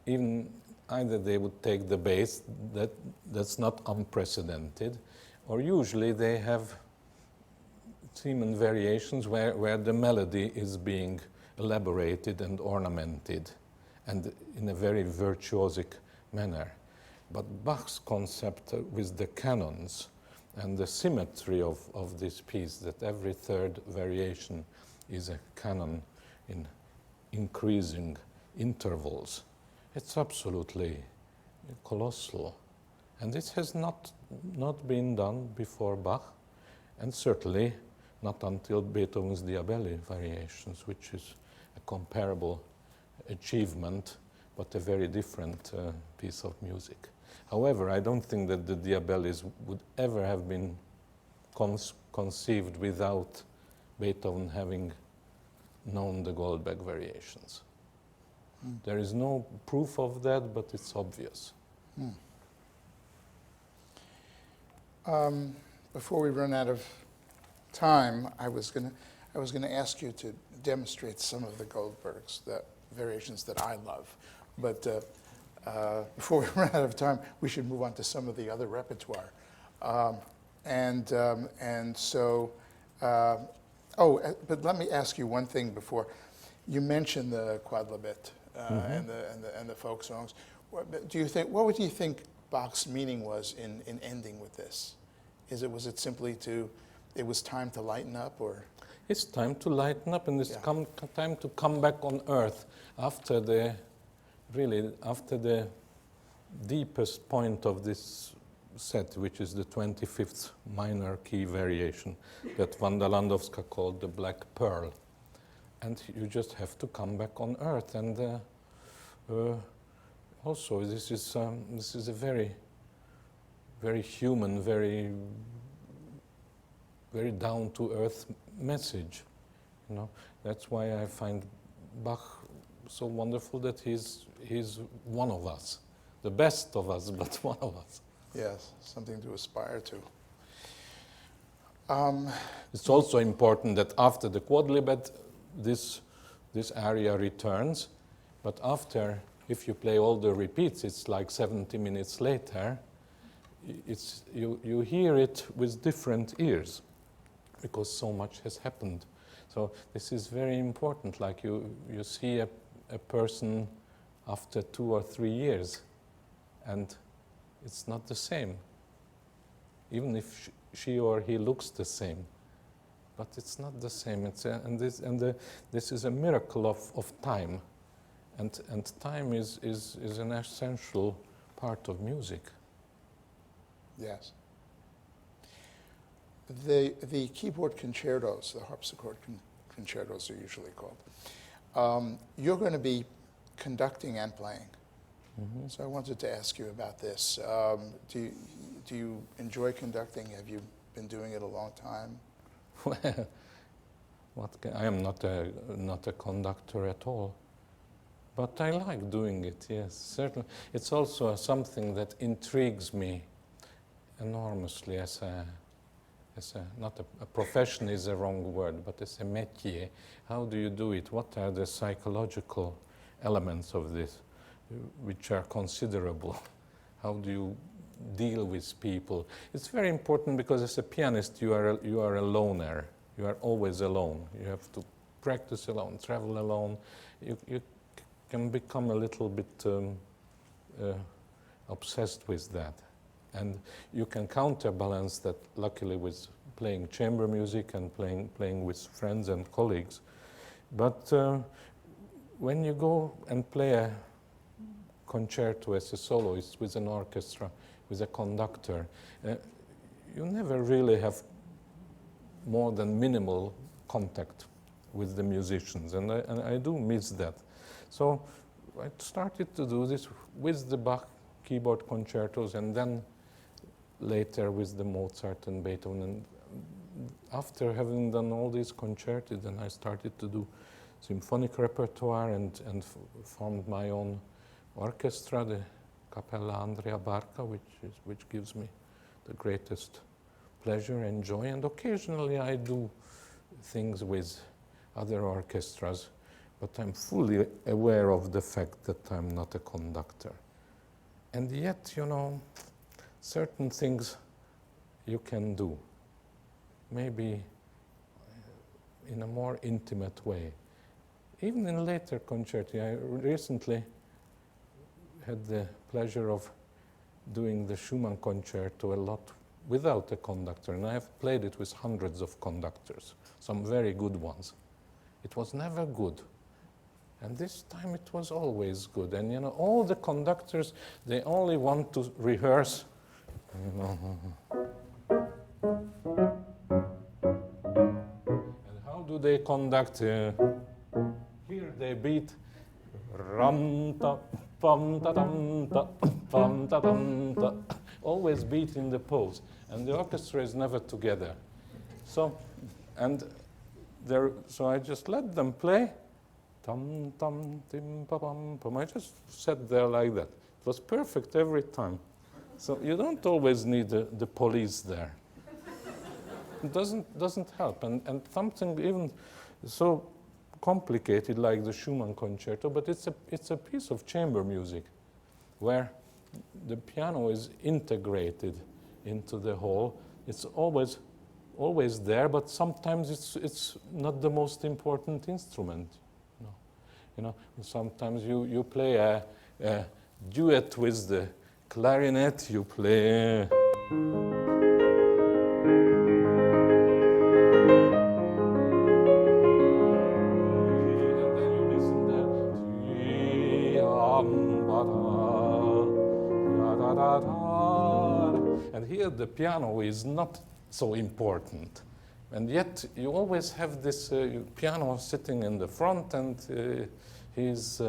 either they would take the bass, that's not unprecedented, or usually they have theme and variations where the melody is being elaborated and ornamented, and in a very virtuosic manner. But Bach's concept with the canons and the symmetry of this piece, that every third variation is a canon in increasing intervals. It's absolutely colossal. And this has not been done before Bach, and certainly not until Beethoven's Diabelli variations, which is a comparable achievement, but a very different piece of music. However, I don't think that the Diabellis would ever have been conceived without Beethoven having known the Goldberg variations. Mm. There is no proof of that, but it's obvious. Mm. Before we run out of time, I was gonna ask you to demonstrate some of the Goldbergs, the variations that I love. But before we run out of time, we should move on to some of the other repertoire. But let me ask you one thing before. You mentioned the quadlibet and the folk songs. What would you think Bach's meaning was in ending with this? Was it simply it was time to lighten up, or? It's time to lighten up, and it's time to come back on earth after the really, after the deepest point of this set, which is the 25th minor key variation that Wanda Landowska called the Black Pearl. And you just have to come back on Earth. And also, this is a very, very human, very, very down-to-earth message. You know, that's why I find Bach so wonderful, that he's one of us, the best of us, but one of us. Yes, something to aspire to. It's also important that after the quadlibet, this area returns, but after, if you play all the repeats, it's like 70 minutes later, you hear it with different ears, because so much has happened. So this is very important, like you see a person after 2 or 3 years, and it's not the same, even if she or he looks the same, but it's not the same. This is a miracle of time, and time is an essential part of music. Yes. The keyboard concertos, the harpsichord concertos are usually called. You're going to be conducting and playing. Mm-hmm. So I wanted to ask you about this. Do you enjoy conducting? Have you been doing it a long time? Well, I am not a conductor at all, but I like doing it. Yes, certainly. It's also something that intrigues me enormously as a not a profession is a wrong word, but as a métier. How do you do it? What are the psychological elements of this, which are considerable? How do you deal with people? It's very important, because as a pianist you are a loner. You are always alone. You have to practice alone, travel alone. You can become a little bit obsessed with that. And you can counterbalance that, luckily, with playing chamber music and playing with friends and colleagues. But when you go and play a concerto as a soloist with an orchestra, with a conductor, you never really have more than minimal contact with the musicians, and I do miss that. So I started to do this with the Bach keyboard concertos, and then later with the Mozart and Beethoven. And after having done all these concerti, then I started to do symphonic repertoire and formed my own orchestra, the Cappella Andrea Barca, which gives me the greatest pleasure and joy. And occasionally I do things with other orchestras, but I'm fully aware of the fact that I'm not a conductor. And yet, you know, certain things you can do, maybe in a more intimate way. Even in later concerti, I recently had the pleasure of doing the Schumann concerto a lot without a conductor, and I have played it with hundreds of conductors, some very good ones. It was never good. And this time it was always good. And you know, all the conductors, they only want to rehearse. And how do they conduct? Here they beat ram ta pam ta tam ta pam ta tam ta. Always beat in the pose, and the orchestra is never together. So I just let them play. Tam tam tim pa pam pam. I just sat there like that. It was perfect every time. So you don't always need the police there. It doesn't help. And something even so complicated like the Schumann concerto, but it's a piece of chamber music where the piano is integrated into the whole. It's always there, but sometimes it's not the most important instrument. You know, sometimes you play a duet with the clarinet, you play. And then you listen there. And here the piano is not so important. And yet you always have this piano sitting in the front, and he's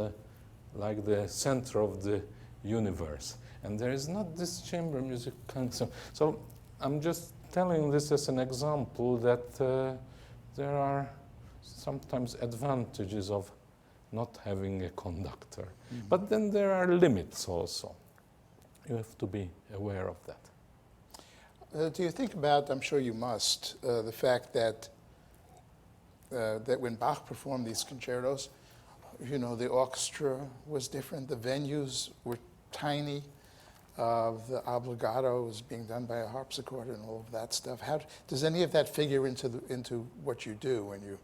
like the center of the universe. And there is not this chamber music concert. So I'm just telling this as an example that there are sometimes advantages of not having a conductor. Mm-hmm. But then there are limits also. You have to be aware of that. Do you think about, I'm sure you must, the fact that that when Bach performed these concertos, you know, the orchestra was different, the venues were tiny, the obligato was being done by a harpsichord and all of that stuff. How does any of that figure into what you do when you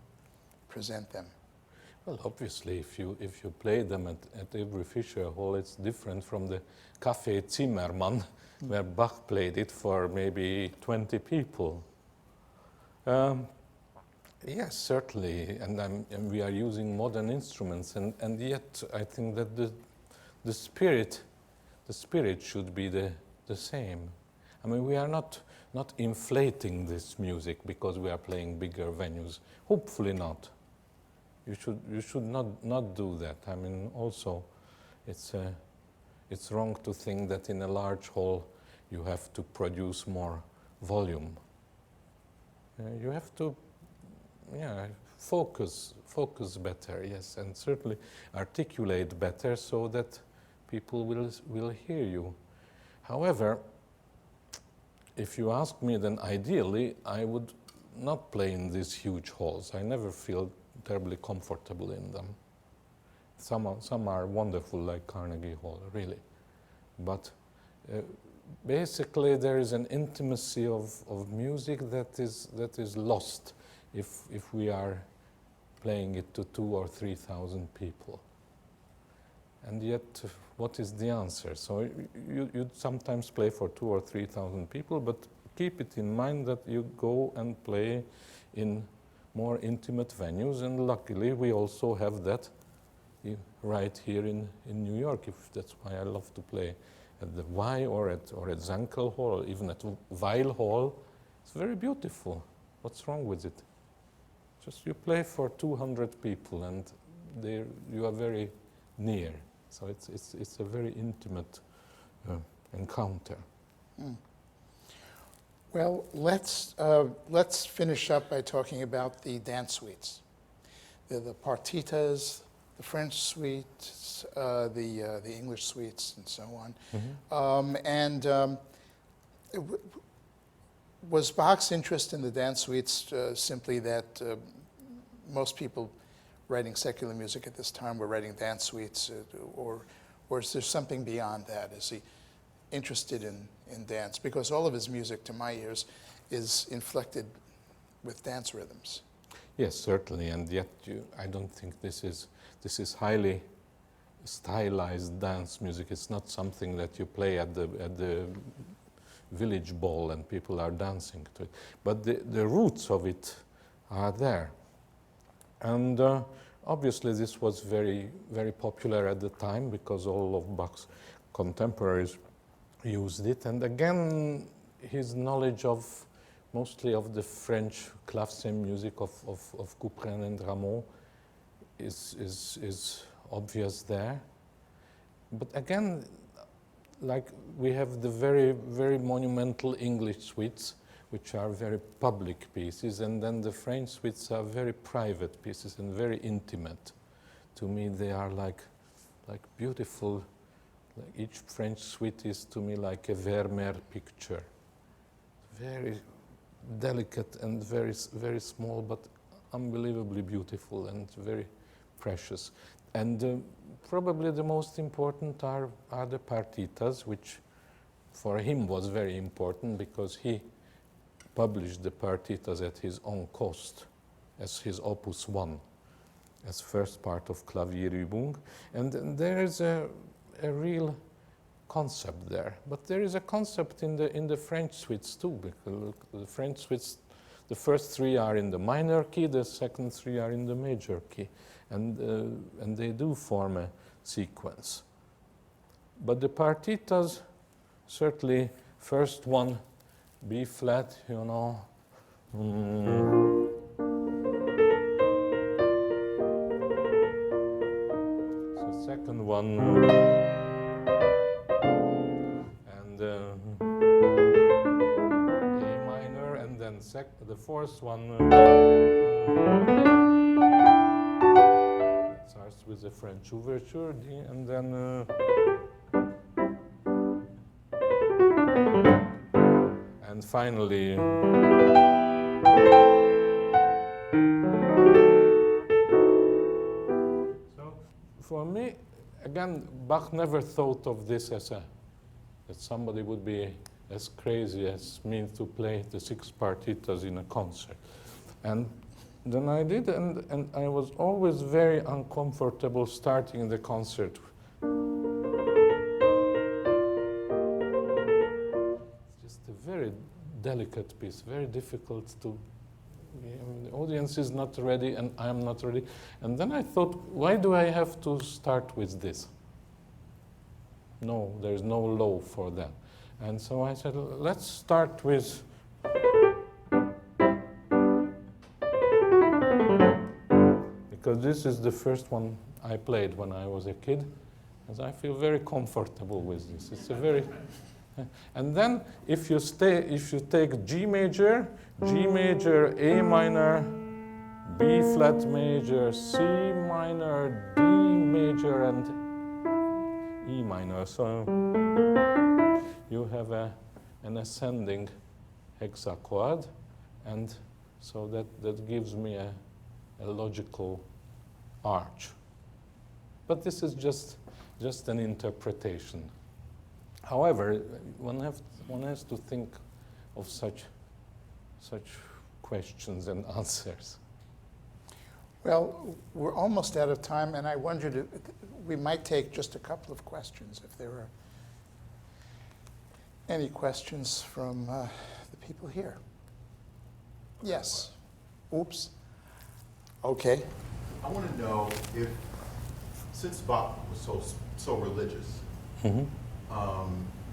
present them? Well, obviously, if you play them at every Fischer Hall, it's different from the Café Zimmermann, where Bach played it for maybe 20 people. Yes, certainly, and we are using modern instruments, and yet I think that the spirit should be the same. I mean, we are not inflating this music because we are playing bigger venues. Hopefully not. You should not do that. I mean, also, it's wrong to think that in a large hall you have to produce more volume. You have to, focus better, yes, and certainly articulate better so that people will hear you. However, if you ask me, then ideally I would not play in these huge halls. I never feel terribly comfortable in them. Some are wonderful, like Carnegie Hall, really. But basically there is an intimacy of music that is lost if we are playing it to 2,000 or 3,000 people. And yet, what is the answer? So you sometimes play for 2,000 or 3,000 people, but keep it in mind that you go and play in more intimate venues, and luckily we also have that right here in New York. That's why I love to play at the Y or at Zankel Hall, even at Weil Hall. It's very beautiful. What's wrong with it? Just you play for 200 people, and you are very near. So it's a very intimate encounter. Mm. Well, let's finish up by talking about the dance suites. The partitas, the French suites, the English suites, and so on. Mm-hmm. Was Bach's interest in the dance suites simply that most people writing secular music at this time were writing dance suites, or is there something beyond that? Is he interested in dance? Because all of his music, to my ears, is inflected with dance rhythms. Yes, certainly, and yet I don't think this is highly stylized dance music. It's not something that you play at the village ball and people are dancing to it. But the roots of it are there. And obviously this was very, very popular at the time because all of Bach's contemporaries used it. And again, his knowledge of mostly of the French clavecin music of Couperin and Rameau is obvious there. But again, like we have the very, very monumental English suites, which are very public pieces, and then the French suites are very private pieces and very intimate. To me, they are like beautiful. Like each French suite is to me like a Vermeer picture, very delicate and very, very small, but unbelievably beautiful and very precious. And probably the most important are the partitas, which for him was very important because he published the partitas at his own cost as his Opus 1, as first part of Klavierübung. And there is a real concept there. But there is a concept in the French suites too, because the French suites, the first three are in the minor key, the second three are in the major key. And they do form a sequence. But the partitas certainly first one, B flat, you know. So second one, and A minor, and then the fourth one. It starts with the French overture, D, and then. And finally, so for me, again, Bach never thought of this as that somebody would be as crazy as me to play the 6 partitas in a concert. And then I did, and I was always very uncomfortable starting the concert. Very delicate piece, very difficult to. The audience is not ready, and I am not ready. And then I thought, why do I have to start with this? No, there's no law for that. And so I said, let's start with. Because this is the first one I played when I was a kid, and I feel very comfortable with this. It's a very. And then if you take G major, A minor, B flat major, C minor, D major, and E minor. So you have an ascending hexachord, and so that gives me a logical arch. But this is just an interpretation. However, one has to think of such questions and answers. Well, we're almost out of time, and I wondered we might take just a couple of questions if there are any questions from the people here. Yes. Oops. Okay. I want to know if, since Bach was so religious,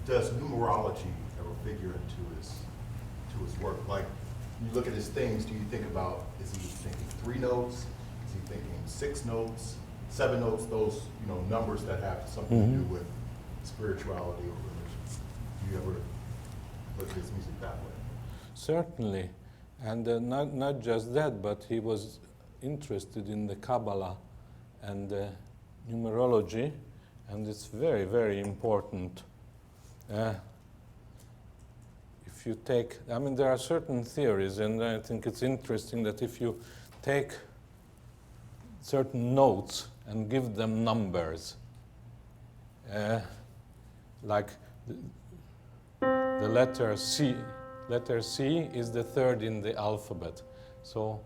does numerology ever figure into his work? Like, you look at his things, do you think about, is he thinking 3 notes? Is he thinking 6 notes, 7 notes, those numbers that have something to do with spirituality or religion? Do you ever look at his music that way? Certainly. And not just that, but he was interested in the Kabbalah and numerology, and it's very, very important. If you take, there are certain theories, and I think it's interesting that if you take certain notes and give them numbers, like the letter C is the 3rd in the alphabet, so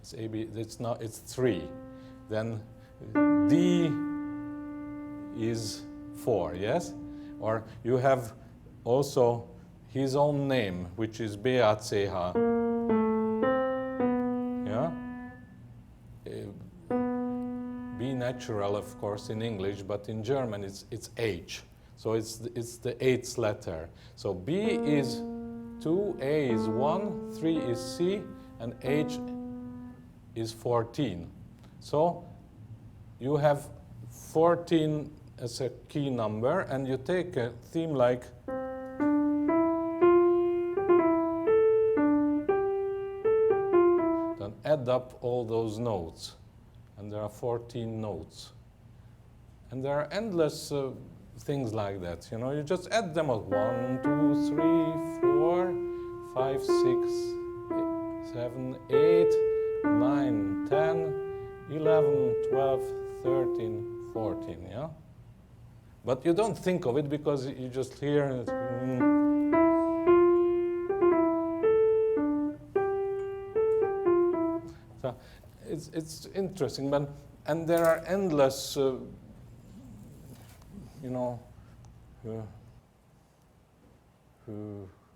it's it's 3. Then D is 4, yes? Or you have also his own name, which is BACH. Yeah? B natural, of course, in English, but in German it's H. So it's the 8th letter. So B is 2, A is 1, 3 is C, and H is 14. So you have 14 as a key number, and you take a theme like then add up all those notes, and there are 14 notes. And there are endless things like that. You just add them up. 1, 2, 3, 4, 5, 6, 7, 8, 9, 10, 11, 12, 13, 14, yeah? But you don't think of it because you just hear it. So it's interesting, and there are endless,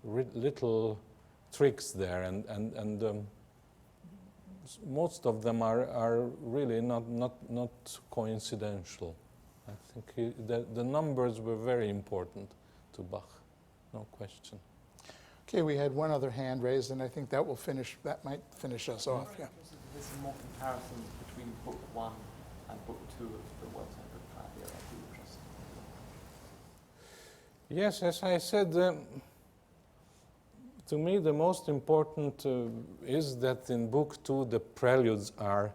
little tricks there, and most of them are really not coincidental. I think the numbers were very important to Bach. no question. Okay, we had one other hand raised, and I think that might finish us off, yeah. There's some more comparisons between book 1 and book 2 of the World Temple Clavier. I'd be interested. Yes, as I said, to me the most important is that in book 2 the preludes are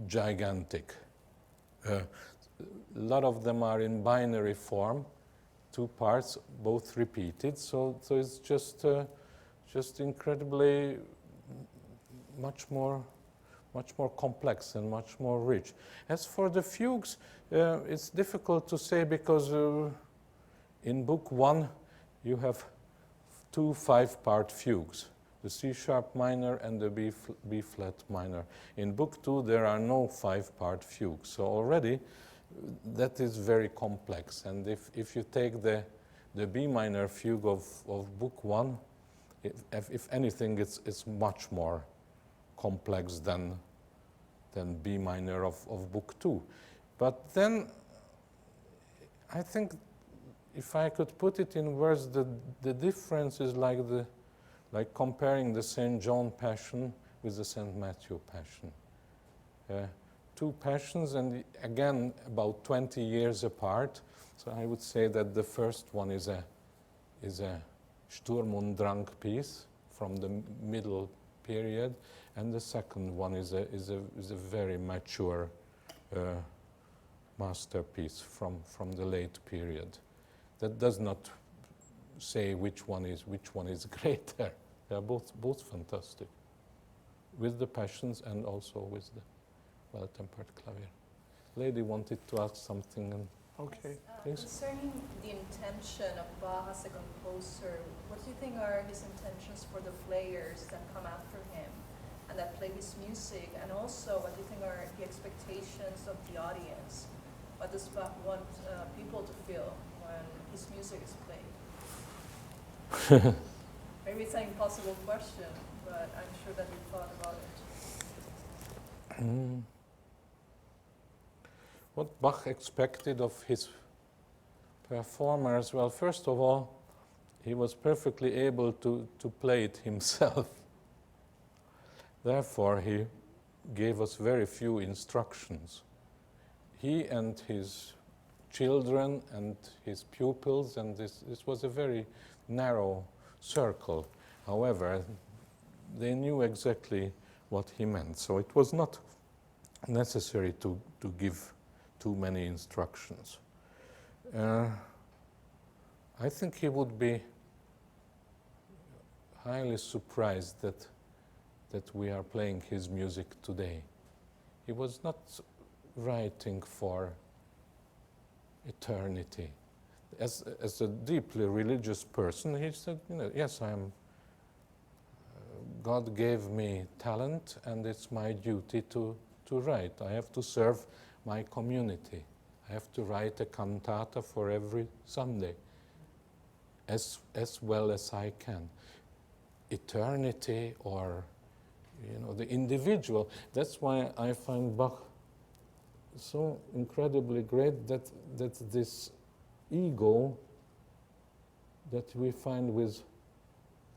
gigantic. A lot of them are in binary form, 2 parts, both repeated. So it's just incredibly much more complex and much more rich. As for the fugues, it's difficult to say because in book 1 you have 2 5-part fugues, the C sharp minor and the B flat minor. In book 2 there are no 5-part fugues, so already that is very complex. And if you take the B minor fugue of book 1, if anything, it's much more complex than B minor of book 2. But then I think if I could put it in words, the difference is like comparing the St. John Passion with the St. Matthew Passion. 2 passions, and again about 20 years apart. So I would say that the first one is a Sturm und Drang piece from the middle period, and the second one is a very mature masterpiece from the late period. That does not say which one is greater. They are both fantastic, with the passions and also with the well-tempered clavier. Lady wanted to ask something. And Okay. please. Concerning the intention of Bach as a composer, what do you think are his intentions for the players that come after him and that play his music? And also, what do you think are the expectations of the audience? What does Bach want people to feel when his music is played? Maybe it's an impossible question, but I'm sure that you thought about it. What Bach expected of his performers? Well, first of all, he was perfectly able to play it himself. Therefore, he gave us very few instructions. He and his children and his pupils, and this was a very narrow circle. However, they knew exactly what he meant, so it was not necessary to give too many instructions. I think he would be highly surprised that we are playing his music today. He was not writing for eternity. As a deeply religious person, he said, yes, I am. God gave me talent, and it's my duty to write. I have to serve my community. I have to write a cantata for every Sunday, as well as I can. Eternity or, the individual. That's why I find Bach so incredibly great, that this ego that we find with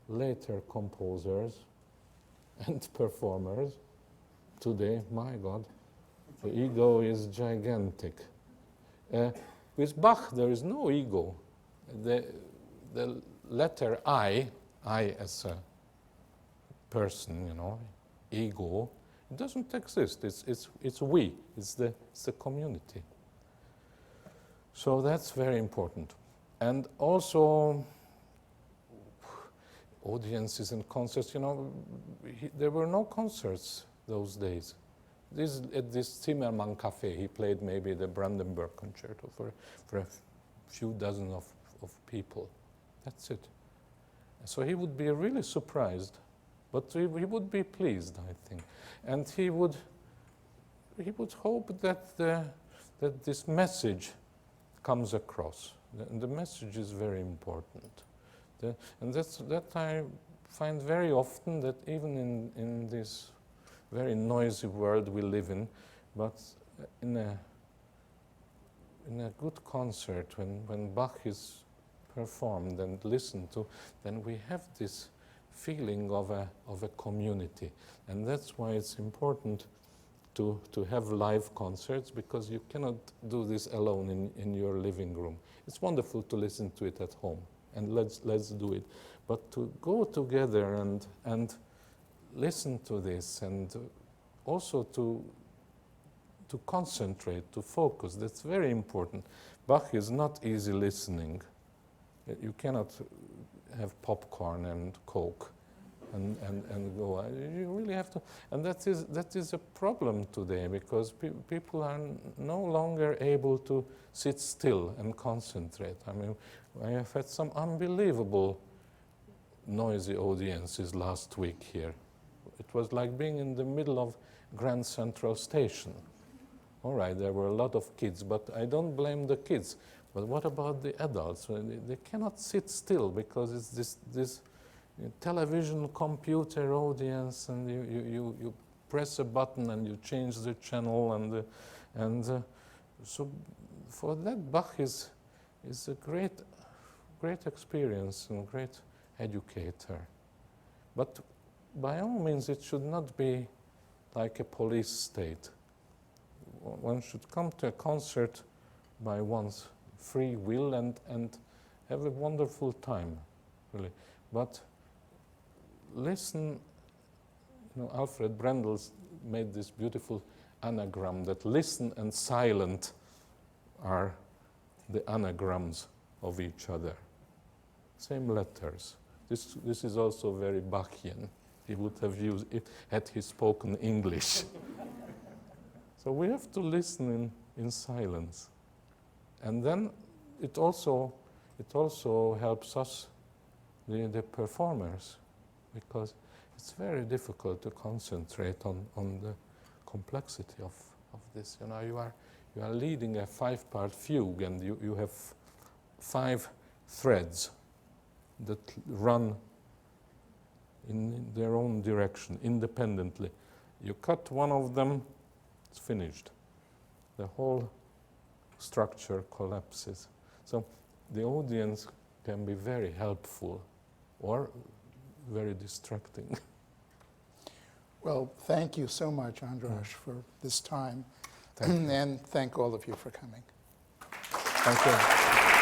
later composers and performers today, my God, the ego is gigantic. With Bach, there is no ego. The letter I as a person, ego, it doesn't exist. It's we. It's the community. So that's very important. And also, audiences and concerts. There were no concerts those days. At this Zimmermann Café, he played maybe the Brandenburg Concerto for a few dozen of people. That's it. So he would be really surprised, but he would be pleased, I think, and he would hope that this message comes across. The message is very important, and that I find very often, that even in this very noisy world we live in, but in a good concert, when Bach is performed and listened to, then we have this feeling of a community. And that's why it's important to have live concerts, because you cannot do this alone in your living room. It's wonderful to listen to it at home, and let's do it. But to go together and listen to this, and also to concentrate, to focus, that's very important. Bach is not easy listening. You cannot have popcorn and Coke and go. You really have to, and that is a problem today, because people are no longer able to sit still and concentrate. I mean, I have had some unbelievable noisy audiences last week here. It was like being in the middle of Grand Central Station. All right, there were a lot of kids, but I don't blame the kids. But what about the adults? They cannot sit still, because it's this television, computer audience, and you press a button and you change the channel, and so for that, Bach is a great experience and great educator. But by all means, it should not be like a police state. One should come to a concert by one's free will and have a wonderful time, really. But listen, Alfred Brendel made this beautiful anagram that listen and silent are the anagrams of each other. Same letters. This is also very Bachian. He would have used it had he spoken English. So we have to listen in silence. And then it also helps us, the performers, because it's very difficult to concentrate on the complexity of this. You are leading a 5-part fugue, and you have 5 threads that run in their own direction independently. You cut one of them, it's finished. The whole structure collapses. So the audience can be very helpful or very distracting. Well, thank you so much, Andras, for this time. Thank you. And thank all of you for coming. Thank you.